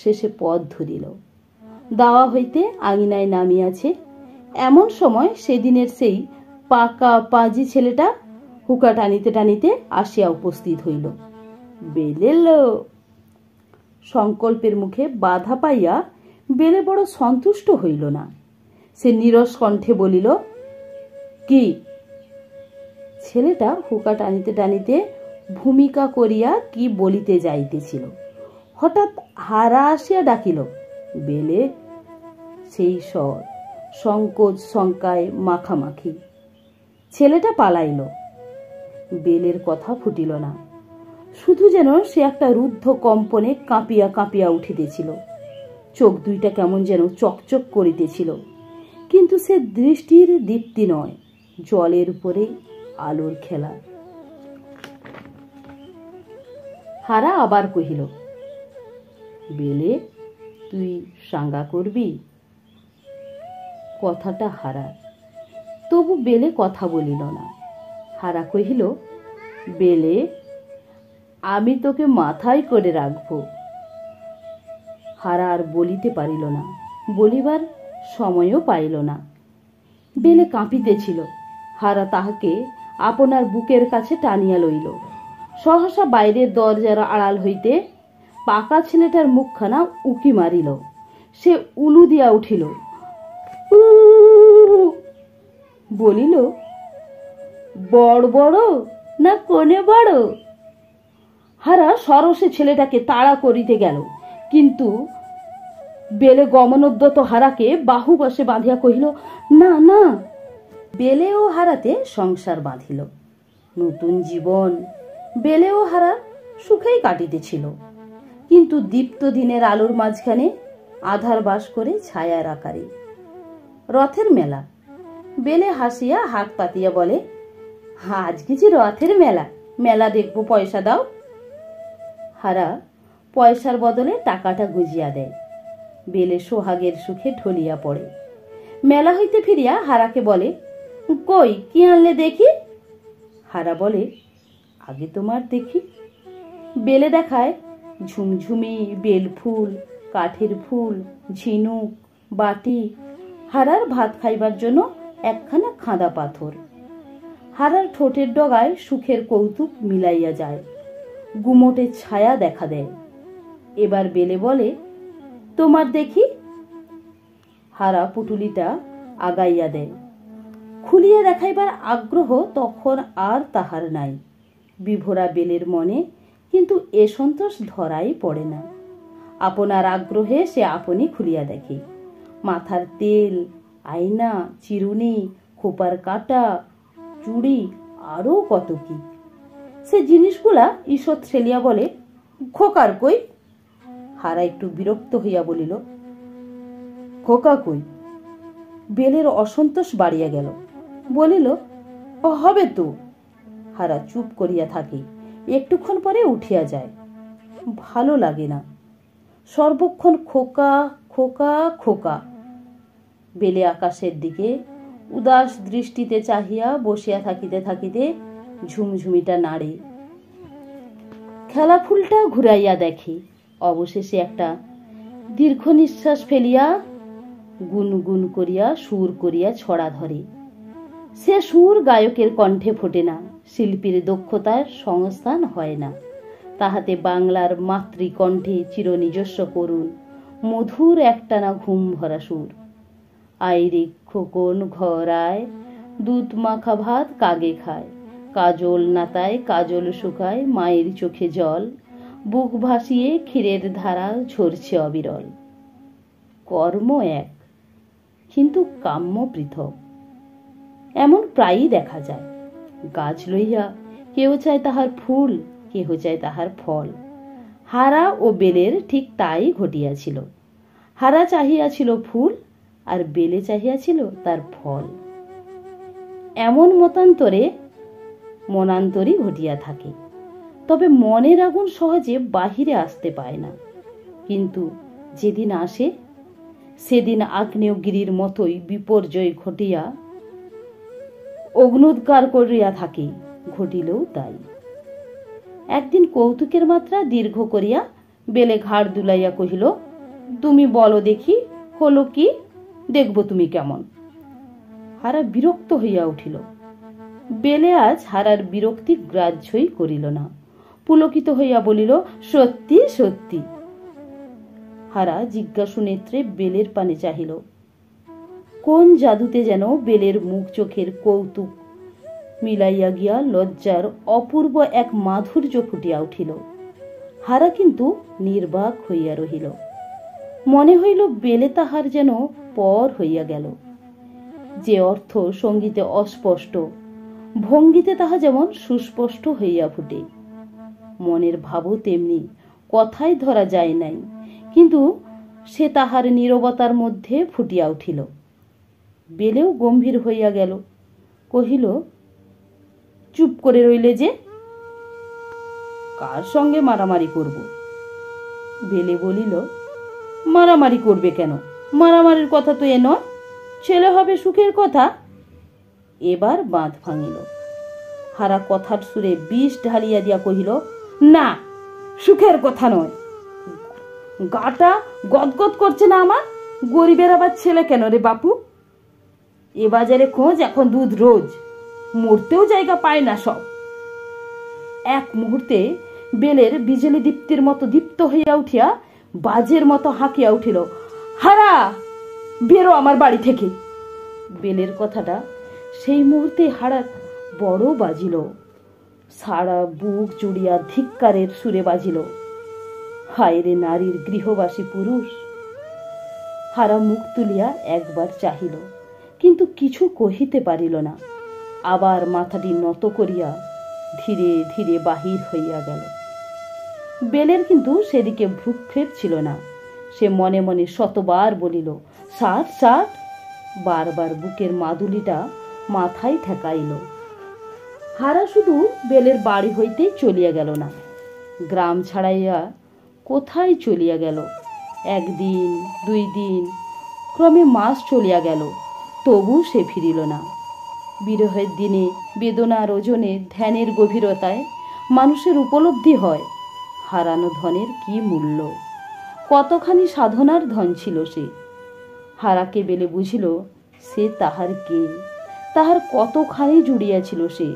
শেষে পথ ধরিল। দাওয়া হইতে আঙিনায় নামিয়াছে। এমন সময় সেদিনের সেই পাকা পাজি ছেলেটা হুকা টানিতে টানিতে আসিয়া উপস্থিত হইল। বেলেল সংকল্পের মুখে বাধা পাইয়া বেলে বড় সন্তুষ্ট হইল না। সে নীরস কণ্ঠে বলিল, কি? ছেলেটা হুকা টানিতে টানিতে ভূমিকা করিয়া কি বলিতে যাইতেছিল। হঠাৎ হারা আসিয়া ডাকিল, বেলে। সেই স্বর সংকোচ শঙ্কায় মাখামাখি। ছেলেটা পালাইল। বেলের কথা ফুটিল না, শুধু যেন সে একটা রুদ্ধ কম্পনে কাঁপিয়া কাঁপিয়া উঠিতেছিল। চোখ দুইটা কেমন যেন চকচক করিতেছিল, কিন্তু সে দৃষ্টির দীপ্তি নয়, জলের উপরে আলোর খেলা। হারা আবার কহিল, বেলে, তুই সাঙ্গা করবি? কথাটা হারা, তবু বেলে কথা বলিল না। হারা কহিল, বেলে, আমি তোকে মাথায় করে রাখব। হারা আর বলিতে পারিল না, বলিবার সময়ও পাইল না। বেলে কাঁপিতেছিল। হারা তাহাকে আপনার বুকের কাছে টানিয়া লইল। সহসা বাইরের দরজার আড়াল হইতে পাকা ছেলেটার মুখখানা উকি মারিল। সে উলু দিয়া উঠিল, বলিল, বড় বড় না কোনে বড়? হারা সরসে ছেলেটাকে তাড়া করিতে গেল, কিন্তু বেলে গমনোদ্যত হারাকে বাহু বসে বাঁধিয়া কহিল, না না। বেলে ও হারাতে সংসার বাঁধিল, নতুন জীবন। বেলে ও হারা সুখেই কাটিতেছিল, কিন্তু দীপ্ত দিনের আলোর মাঝখানে আধার বাস করে ছায়ার আকারে। রথের মেলা। বেলে হাসিয়া হাত পাতিয়া বলে, আজকে যে রথের মেলা, মেলা দেখবো, পয়সা দাও। হারা পয়সার বদলে টাকাটা গুজিয়া দেয়। বেলে সোহাগের সুখে ঢলিয়া পড়ে। মেলা হইতে ফিরিয়া হারাকে বলে, কই কি আনলে দেখি? হারা বলে, আগে তোমার দেখি। বেলে দেখায় ঝুমঝুমি, বেলফুল, কাঠের ফুল, ঝিনুক, বাটি, হারার ভাত খাইবার জন্য একখানা খাঁদা পাথর। হারার ঠোঁটের ডগায় সুখের কৌতুক মিলাইয়া যায়, গুমোটের ছায়া দেখা দেয়। এবার বেলে বলে, তোমার দেখি। হারা পুটুলিটা আগাইয়া দেয়। খুলিয়া দেখাইবার আগ্রহ তখন আর তাহার নাই। বিভোরা বেলের মনে কিন্তু এ সন্তোষ ধরাই পড়ে না। আপনার আগ্রহে সে আপনি খুলিয়া দেখে। মাথার তেল, আয়না, চিরুনি, খোপার কাটা, চুড়ি, আরো কত কি। সে জিনিসগুলা ঈষৎ ঠেলিয়া বলে, খোকার কই? হারা একটু বিরক্ত হইয়া বলিল, খোকা কই? বেলের অসন্তোষ বাড়িয়া গেল। বলিল, ও হবে তো। হারা চুপ করিয়া থাকে, একটুক্ষণ পরে উঠিয়া যায়। ভালো লাগে না, সর্বক্ষণ খোকা খোকা খোকা। বেলে আকাশের দিকে উদাস দৃষ্টিতে চাহিয়া বসিয়া থাকিতে থাকিতে ঝুমঝুমিটা নাড়ে। খেলা ফুলটা ঘুরাইয়া দেখে, অবশেষে একটা দীর্ঘ নিঃশ্বাস ফেলিয়া গুনগুন করিয়া সুর করিয়া ছড়া ধরে। সে সুর গায়কের কণ্ঠে ফোটে না, শিল্পীর দক্ষতার সংস্থান হয় না, তাহাতে বাংলার মাতৃকণ্ঠে চির নিজস্ব করুণ মধুর একটানা ঘুম ভরা সুর। আইরে খোকন ঘর আয়, দুধ মাখা ভাত কাগে খায়, কাজল নাতায় কাজল শুকায়, মায়ের চোখে জল, বুক ভাসিয়ে ক্ষীরের ধারা ঝরছে অবিরল। কর্ম এক, কিন্তু কাম্য পৃথক। এমন প্রায়ই দেখা যায়। গাছ লইয়া কেউ চায় তাহার ফুল, কেহ চায় তাহার ফল। হারা ও বেলের ঠিক তাই ঘটিয়াছিল। হারা চাহিয়াছিল ফুল, আর বেলে চাহিয়াছিল তার ফল। এমন মতান্তরে মনান্তরই ঘটিয়া থাকে। তবে মনের আগুন সহজে বাহিরে আসতে পায় না, কিন্তু যেদিন আসে সেদিন আগ্নেয়গিরির মতোই বিপর্যয় ঘটিয়া অগ্নুদ্গার করিয়া থাকে। ঘটিলেও তাই। একদিন কৌতুকের মাত্রা দীর্ঘ করিয়া বেলে ঘাড় দুলাইয়া কহিল, তুমি বলো দেখি, হলো কি? দেখব তুমি কেমন। হারা বিরক্ত হইয়া উঠিল। বেলে আজ হারার বিরক্তি গ্রাহ্যই করিল না, পুলকিত হইয়া বলিল, সত্যি সত্যি। হারা জিজ্ঞাসু নেত্রে বেলের পানে চাহিল। কোন জাদুতে যেন বেলের মুখ চোখের কৌতুক মিলাইয়া গিয়া লজ্জার অপূর্ব এক মাধুর্য ফুটিয়া উঠিল। হারা কিন্তু নির্বাক হইয়া রহিল। মনে হইল বেলে তাহার যেন পর হইয়া গেল। যে অর্থ সঙ্গীতে অস্পষ্ট, ভঙ্গিতে তাহা যেমন সুস্পষ্ট হইয়া ফুটে। মনের ভাবও তেমনি কথায় ধরা যায় নাই, কিন্তু সে তাহার নীরবতার মধ্যে ফুটিয়া উঠিল। বেলেও গম্ভীর হইয়া গেল। কহিল, চুপ করে রইলে যে? কার সঙ্গে মারামারি করব? বেলে বলিল, মারামারি করবে কেন? মারামারির কথা তো এ নয়, ছেলে হবে সুখের কথা। এবার বাঁধ ভাঙিল। হারা কথার সুরে বিষ ঢালিয়া দিয়া কহিল, না, সুখের কথা নয়। গাটা গদগদ করছে না আমার। গরিবের আবার ছেলে কেন রে বাপু? এ বাজারে খোঁজ, এখন দুধ রোজ, মরতেও জায়গা পায় না সব। এক মুহূর্তে বেলের বিজলি দীপ্তির মতো দীপ্ত হইয়া উঠিয়া বাজের মতো হাঁকিয়া উঠিল, হারা, বেরো আমার বাড়ি থেকে। বেলের কথাটা সেই মুহূর্তে হারার বড় বাজিল। সারা বুক জুড়িয়া ধিক্কারের সুরে বাজিল। হায় রে নারীর গৃহবাসী পুরুষ। হারা মুখ তুলিয়া একবার চাহিল, কিন্তু কিছু কহিতে পারিল না। আবার মাথাটি নত করিয়া ধীরে ধীরে বাহির হইয়া গেল। বেলের কিন্তু সেদিকে ভ্রুক্ষেপ ছিল না। সে মনে মনে শতবার বলিল, ষাট ষাট। বারবার বুকের মাদুলিটা মাথায় ঠেকাইল। হারা শুধু বেলের বাড়ি হইতেই চলিয়া গেল না, গ্রাম ছাড়াইয়া কোথায় চলিয়া গেল। একদিন, 2 দিন, ক্রমে মাস চলিয়া গেল, তবু সে ফিরিল না। বিরহের দিনে বেদনার ওজনে ধ্যানের গভীরতায় মানুষের উপলব্ধি হয় হারানো ধনের কি মূল্য। কতখানি সাধনার ধন ছিল সে। হারাকে বেলে বুঝিল সে তাহার কে, তাহার কতখানি জুড়িয়াছিল সে।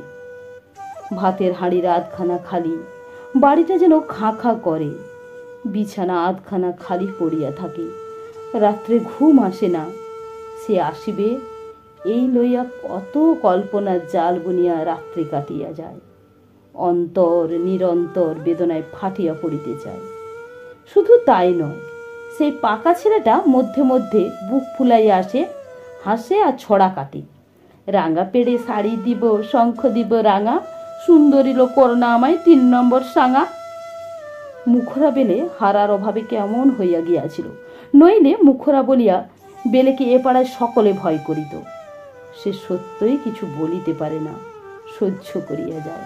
ভাতের হাঁড়ির আধখানা খালি, বাড়িটা যেন খাঁ খাঁ করে। বিছানা আধখানা খালি পড়িয়া থাকে, রাত্রে ঘুম আসে না। সে আসিবে এই লইয়া কত কল্পনার জাল বুনিয়া রাত্রি কাটিয়া যায়। অন্তর নিরন্তর বেদনায় ফাটিয়া পড়িতে চায়। শুধু তাই নয়, সেই পাকা ছেলেটা মধ্যে মধ্যে বুক ফুলাইয়া আসে, হাসে আর ছড়া কাটে। রাঙা পেড়ে শাড়ি দিব, শঙ্খ দিব রাঙা, সুন্দরী লোক করোনা আমায় 3 নম্বর সাঙা। মুখরা বেলে হারার অভাবে কেমন হইয়া গিয়াছিল। নইলে মুখরা বলিয়া বেলেকে এ পাড়ায় সকলে ভয় করিত। সে সত্যই কিছু বলিতে পারে না, সহ্য করিয়া যায়।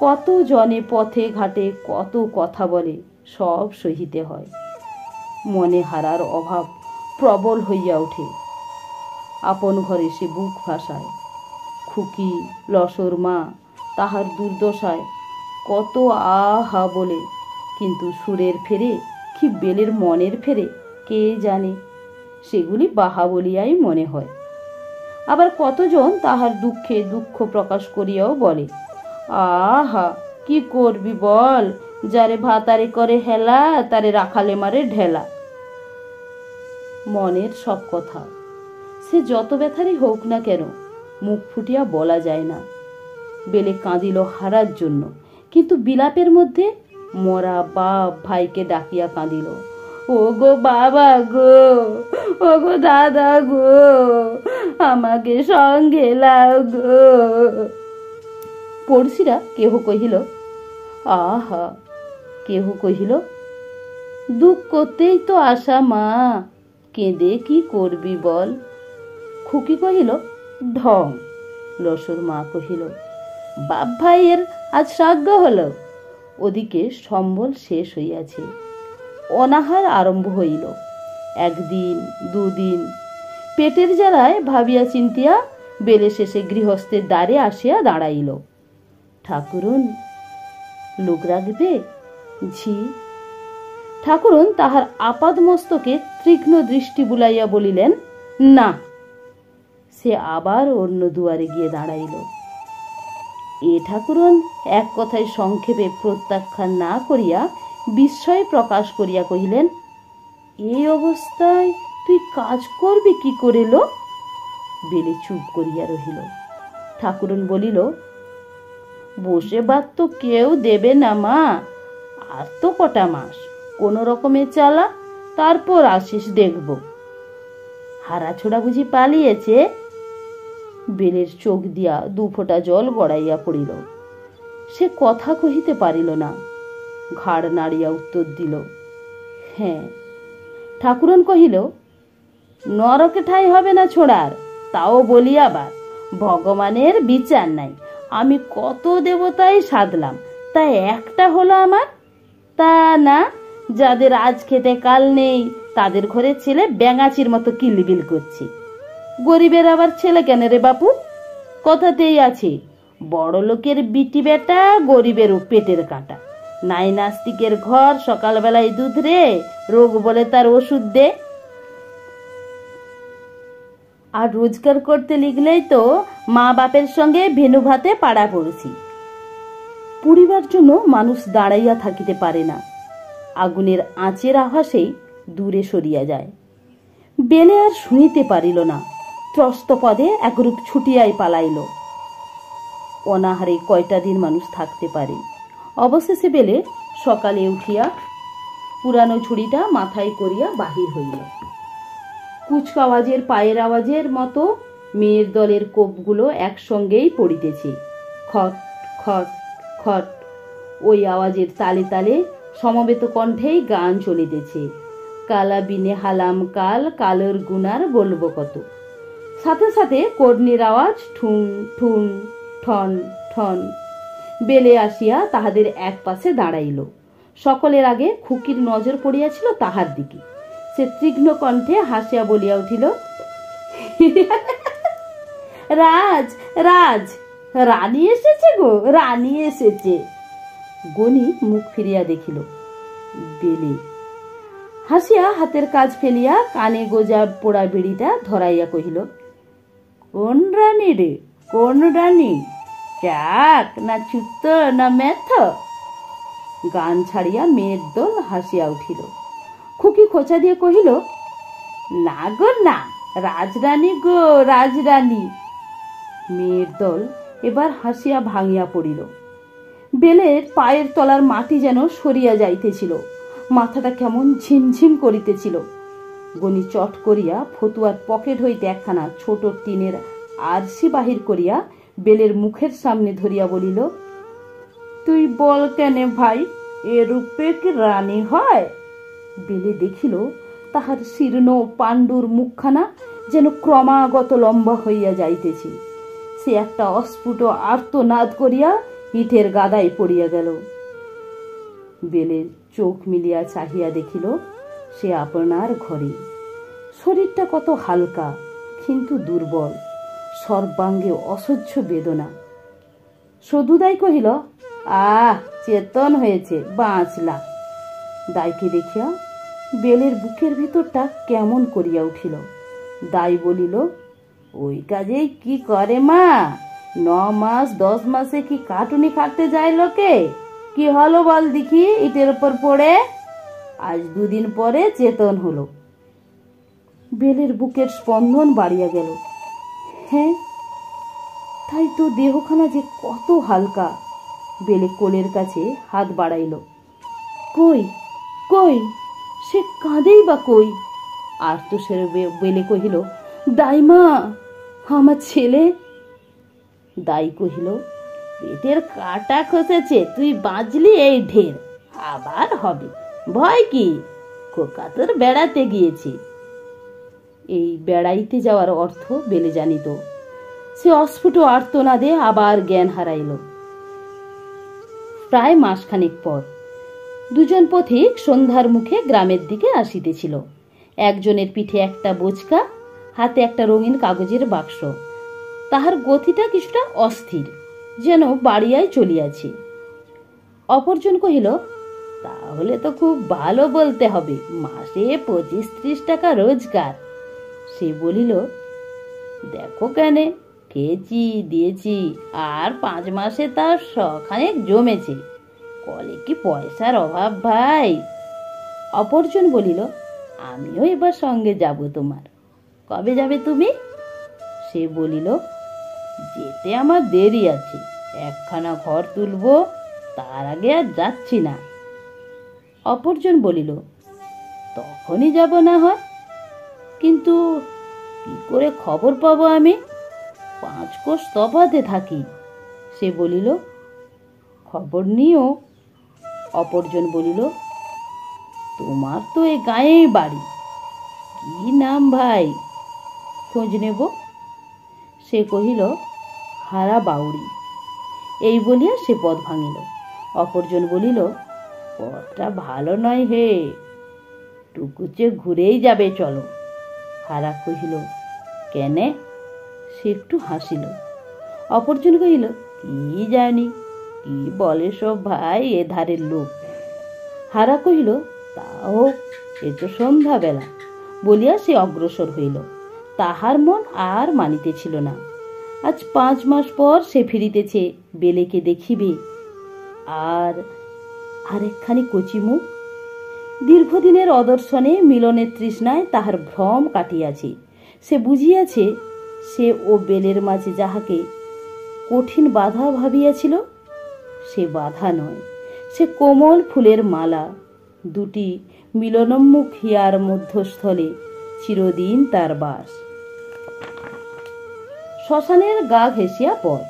কত জনে পথে ঘাটে কত কথা বলে, সব সহিতে হয়। মনে হারার অভাব প্রবল হইয়া ওঠে। আপন ঘরে সে বুক ভাসায়। খুকি লসর মা তাহার দুর্দশায় কত আহা বলে, কিন্তু সুরের ফেরে কি বেলের মনের ফেরে কে জানে, সেগুলি বাহা বলিয়াই মনে হয়। আবার কতজন তাহার দুঃখে দুঃখ প্রকাশ করিয়াও বলে, আহা কি করবি বল, যারে ভাতারে করে হেলা তারে রাখালে মারে ঢেলা। মনের সব কথা সে যত ব্যথারই হোক না কেন মুখ ফুটিয়া বলা যায় না। বেলে কাঁদিল হারার জন্য, কিন্তু বিলাপের মধ্যে মরা বাপ ভাইকে ডাকিয়া কাঁদিল, ও গো বাবা গো, ও গো দাদা গো, আমাকে সঙ্গে লাও গো। পড়শিরা কেহ কহিল আহা, কেহ কহিল দুঃখ করতেই তো আসা মা, কেঁদে কি করবি বল। খুকি কহিল ঢং। লসুর মা কহিল বাপ ভাইয়ের আজ শ্রাদ্ধ হলো। ওদিকে সম্বল শেষ হইয়াছে, অনাহার আরম্ভ হইল। একদিন দুদিন পেটের জ্বালায় ভাবিয়া চিন্তিয়া বেলে শেষে গৃহস্থের দ্বারে আসিয়া দাঁড়াইল। ঠাকুরুন লোক রাখবে ঝি। ঠাকুরুন তাহার আপাদ মস্তকে তীক্ষ্ণ দৃষ্টি বুলাইয়া বলিলেন না। সে আবার অন্য দুয়ারে গিয়ে দাঁড়াইল। এ ঠাকুরুন এক কথায় সংক্ষেপে প্রত্যাখ্যান না করিয়া বিস্ময় প্রকাশ করিয়া কহিলেন, এই অবস্থায় তুই কাজ করবি কি করে লো? বেলে চুপ করিয়া রহিল। ঠাকুরুন বলিল, বসে ভাত তো কেউ দেবে না মা, আর তো কটা মাস কোনো রকমে চালা, তারপর আসিস দেখব। হারা ছোড়া বুঝি পালিয়েছে? বেলের চোখ দিয়া দু ফোঁটা জল গড়াইয়া পড়িল। সে কথা কহিতে পারিল না, ঘাড় নাড়িয়া উত্তর দিল, হ্যাঁ। ঠাকুরন কহিল, নরকে ঠাঁই হবে না ছোড়ার, তাও বলি আবার ভগবানের বিচার নাই। আমি কত দেবতাই সাধলাম, তা একটা হলো আমার? তা না, যাদের আজ খেতে কাল নেই তাদের ঘরে ছেলে ব্যাঙাচির মতো কিলবিল করছে। গরিবের আবার ছেলে কেন রে বাপু? কথাতেই আছে, বড় লোকের বিটি বেটা গরিবেরও পেটের কাঁটা। নাই নাস্তিকের ঘর সকালবেলায় দুধ রে, রোগ বলে তার ওষুধ দে। আর রোজগার করতে লিখলেই তো মা বাপের সঙ্গে ভেনু ভাতে পাড়া পড়ছি। পুড়িবার জন্য মানুষ দাঁড়াইয়া থাকিতে পারে না, আগুনের আঁচের আভাসেই দূরে সরিয়া যায়। বেলে আর শুনিতে পারিল না, ত্রস্ত পদে একরূপ ছুটিয়াই পালাইল। অনাহারে কয়টা দিন মানুষ থাকতে পারে। অবশেষে বেলে সকালে উঠিয়া পুরানো ঝুড়িটা মাথায় করিয়া বাহির হইল। কুচকাওয়াজের পায়ের আওয়াজের মতো মেয়ের দলের কোপগুলো একসঙ্গেই পড়িতেছে, খট খট খট। ওই আওয়াজের তালে তালে সমবেত কণ্ঠেই গান চলিতেছে, কালা বিনে হালাম কাল, কালোর গুনার বলবো কত। সাথে সাথে কর্নির আওয়াজ, ঠুন ঠুন ঠন ঠন। বেলে আসিয়া তাহাদের এক পাশে দাঁড়াইল। সকলের আগে খুকির নজর পড়িয়াছিল তাহার দিকে। সে তীক্ষ্ণ কণ্ঠে হাসিয়া বলিয়া উঠিল, রাজ রাজ, রানী এসেছে গো, রানী এসেছে। গনি মুখ ফিরিয়া দেখিল বেলে। হাসিয়া হাতের কাজ ফেলিয়া কানে গোজা পোড়া বিড়িটা ধরাইয়া কহিল, কোন রানী রে, কোন রানী? চাক না চুত্ত না মেথ? গান ছাড়িয়া মেয়ের দল হাসিয়া উঠিল। খুকি খোঁচা দিয়ে কহিল, না গো না, রাজরানী গো, রাজরানী। মেয়ের দল এবার হাসিয়া ভাঙিয়া পড়িল। বেলের পায়ের তলার মাটি যেন সরিয়া যাইতেছিল, মাথাটা কেমন ঝিমঝিম করিতেছিল। গনি চট করিয়া ফতুয়ার পকেট হইতে একখানা ছোট টিনের আরশি বাহির করিয়া বেলের মুখের সামনে ধরিয়া বলিল, তুই বল কেনে ভাই, এ রূপে কি রানী হয়? বেলে দেখিল তাহার শীর্ণ পাণ্ডুর মুখখানা যেন ক্রমাগত লম্বা হইয়া যাইতেছে। সে একটা অস্ফুট আর্তনাদ করিয়া ইটের গাদায় পড়িয়া গেল। বেলের চোখ মিলিয়া চাহিয়া দেখিল সে আপনার ঘরে। শরীরটা কত হালকা কিন্তু দুর্বল, সর্বাঙ্গে অসহ্য বেদনা। সদুদাই কহিল, চেতন হয়েছে, বাঁচলা। দাইকে দেখিয়া বেলের বুকের ভিতরটা কেমন করিয়া উঠিল। দাই বলিল, ওই কাজেই কি করে মা? 9 মাস 10 মাসে কি কাটুনি খাটতে যায় লোকে? কি হলো বল দেখি ইটের উপর পড়ে? আজ 2 দিন পরে চেতন হলো। বেলের বুকের স্পন্দন বাড়িয়া গেল। হ্যাঁ, তাই তো দেহখানা যে কত হালকা। বেলে কোলের কাছে হাত বাড়াইল। কই কই সে কাঁদেই বা কই? আর তো সে বেলে কহিল, দাইমা, আমার ছেলে। দাই কহিল, পেটের কাটা খসেছে, তুই বাঁচলি এই ঢের, আবার হবে, ভয় কি? খোকা তোর বেড়াতে গিয়েছে। এই বেড়াইতে যাওয়ার অর্থ বেলে জানিত। সে অস্ফুট আর্তনাদে আবার জ্ঞান হারাইল। প্রায় মাসখানেক পর 2 জন পথিক সন্ধ্যার মুখে গ্রামের দিকে আসিতেছিল। একজনের পিঠে একটা বোচকা, হাতে একটা রঙিন কাগজের বাক্স। তাহার গতিটা কিছুটা অস্থির, যেন বাড়িয়ায় চলিয়াছে। অপরজন কহিল, তাহলে তো খুব ভালো বলতে হবে, মাসে 25-30 টাকা রোজগার। সে বলিল, দেখো কেনে, খেয়েছি দিয়েছি, আর 5 মাসে তার শখানেক জমেছে, কলে কি পয়সার অভাব ভাই? অপরজন বলিল, আমিও এবার সঙ্গে যাব তোমার। কবে যাবে তুমি? সে বলিল, যেতে আমার দেরি আছে, একখানা ঘর তুলব, তার আগে আর যাচ্ছি না। অপরজন বলিল, তখনই যাব না হয়, কিন্তু কি করে খবর পাবো আমি? 5 কোষ তফাতে থাকি। সে বলিল, খবর নিও। অপরজন বলিল, তোমার তো এ গাঁয়েই বাড়ি, কি নাম ভাই? খোঁজ নেব। সে কহিল, হারা বাউরি। এই বলিয়া সে পথ ভাঙিল। অপরজন বলিল, পথটা ভালো নয় হে, টুকুচে ঘুরেই যাবে, চলো। হারা কহিল, কেনে? সে একটু হাসিল। অপরজন কহিল, কি জানি, কি বলে সব ভাই, এ ধারের লোক। হারা কহিল, তাও এ তো সন্ধ্যাবেলা, বলিয়া সে অগ্রসর হইল। তাহার মন আর মানিতেছিল না। আজ 5 মাস পর সে ফিরিতেছে, বেলেকে দেখিবে, আর একখানি কচি মুখ। দীর্ঘদিনের অদর্শনে মিলনের তৃষ্ণায় তাহার ভ্রম কাটিয়াছে। সে বুঝিয়াছে, সে ও বেলের মাঝে যাহাকে কঠিন বাধা ভাবিয়াছিল, সে বাধা নয়, সে কোমল ফুলের মালা। 2টি মিলনোন্মুখ হিয়ার মধ্যস্থলে চিরদিন তার বাস। শ্মশানের গা ঘেঁষিয়া পথ।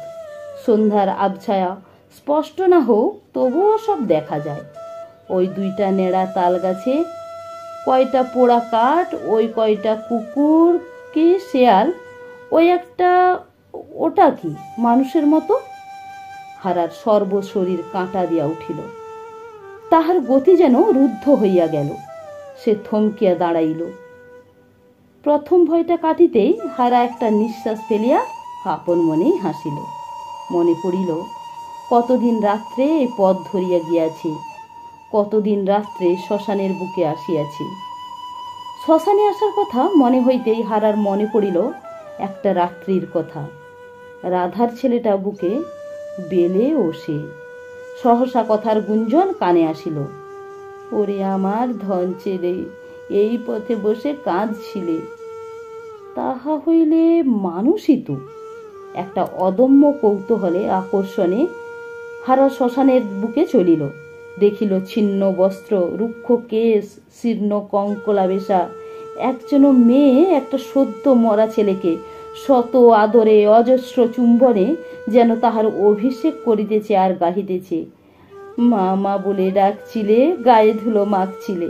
সন্ধ্যার আবছায়া স্পষ্ট না হোক, তবুও সব দেখা যায়। ওই 2টা নেড়া তাল গাছে কয়টা পোড়া কাঠ, ওই কয়টা কুকুর কি শেয়াল, ওই একটা, ওটা কি মানুষের মতো? হারার সর্বশরীর কাঁটা দিয়া উঠিল। তাহার গতি যেন রুদ্ধ হইয়া গেল। সে থমকিয়া দাঁড়াইল। প্রথম ভয়টা কাটিতেই হারা একটা নিঃশ্বাস ফেলিয়া আপন মনেই হাসিল। মনে পড়িল, কতদিন রাত্রে এই পথ ধরিয়া গিয়াছি, কতদিন রাত্রে শ্মশানের বুকে আসিয়াছি। শ্মশানে আসার কথা মনে হইতেই হারার মনে পড়িল একটা রাত্রির কথা। রাধার ছেলেটা বুকে, বেলে ও সে। সহসা কথার গুঞ্জন কানে আসিল, ওরে আমার ধন ছেলে, এই পথে বসে কাঁদছিলে, তাহা হইলে মানুষই তো। একটা অদম্য কৌতূহলে আকর্ষণে হারা শ্মশানের বুকে চলিল। দেখিল ছিন্ন বস্ত্র, রুক্ষ কেশ, শীর্ণ কঙ্কলাবেশা একজন মেয়ে একটা সদ্য মরা ছেলেকে শত আদরে অজস্র চুম্বনে যেন তাহার অভিষেক করিতেছে আর গাহিতেছে। মা মা বলে ডাকছিলে, গায়ে ধুলো মাখছিলে।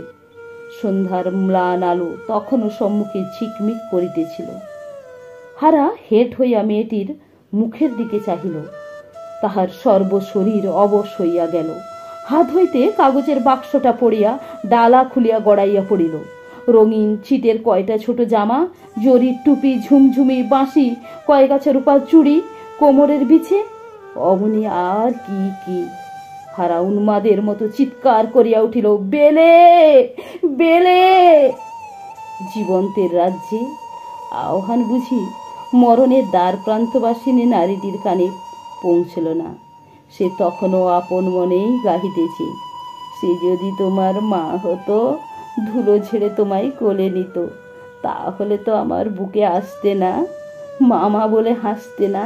সন্ধ্যার ম্লান আলো তখনও সম্মুখে ঝিকমিক করিতেছিল। হারা হেঁট হইয়া মেয়েটির মুখের দিকে চাহিল। তাহার সর্বশরীর অবশ হইয়া গেল। হাত হইতে কাগজের বাক্সটা পড়িয়া ডালা খুলিয়া গড়াইয়া পড়িল। রঙিন ছিটের কয়টা ছোট জামা, জরির টুপি, ঝুমঝুমি, বাঁশি, কয়গাছা রূপার চুড়ি, কোমরের বিছে, অমনি আর কি কি। হারা উন্মাদের মতো চিৎকার করিয়া উঠিল, বেলে বেলে! জীবন্তের রাজ্যে আহ্বান বুঝি মরণের দ্বার প্রান্তবাসিনী নারীটির কানে পৌঁছল না। সে তখনও আপন মনেই গাহিতেছে, সে যদি তোমার মা হতো, ধুলো ঝেড়ে তোমায় কোলে নিত, তাহলে তো আমার বুকে আসতে না, মামা বলে হাসতে না।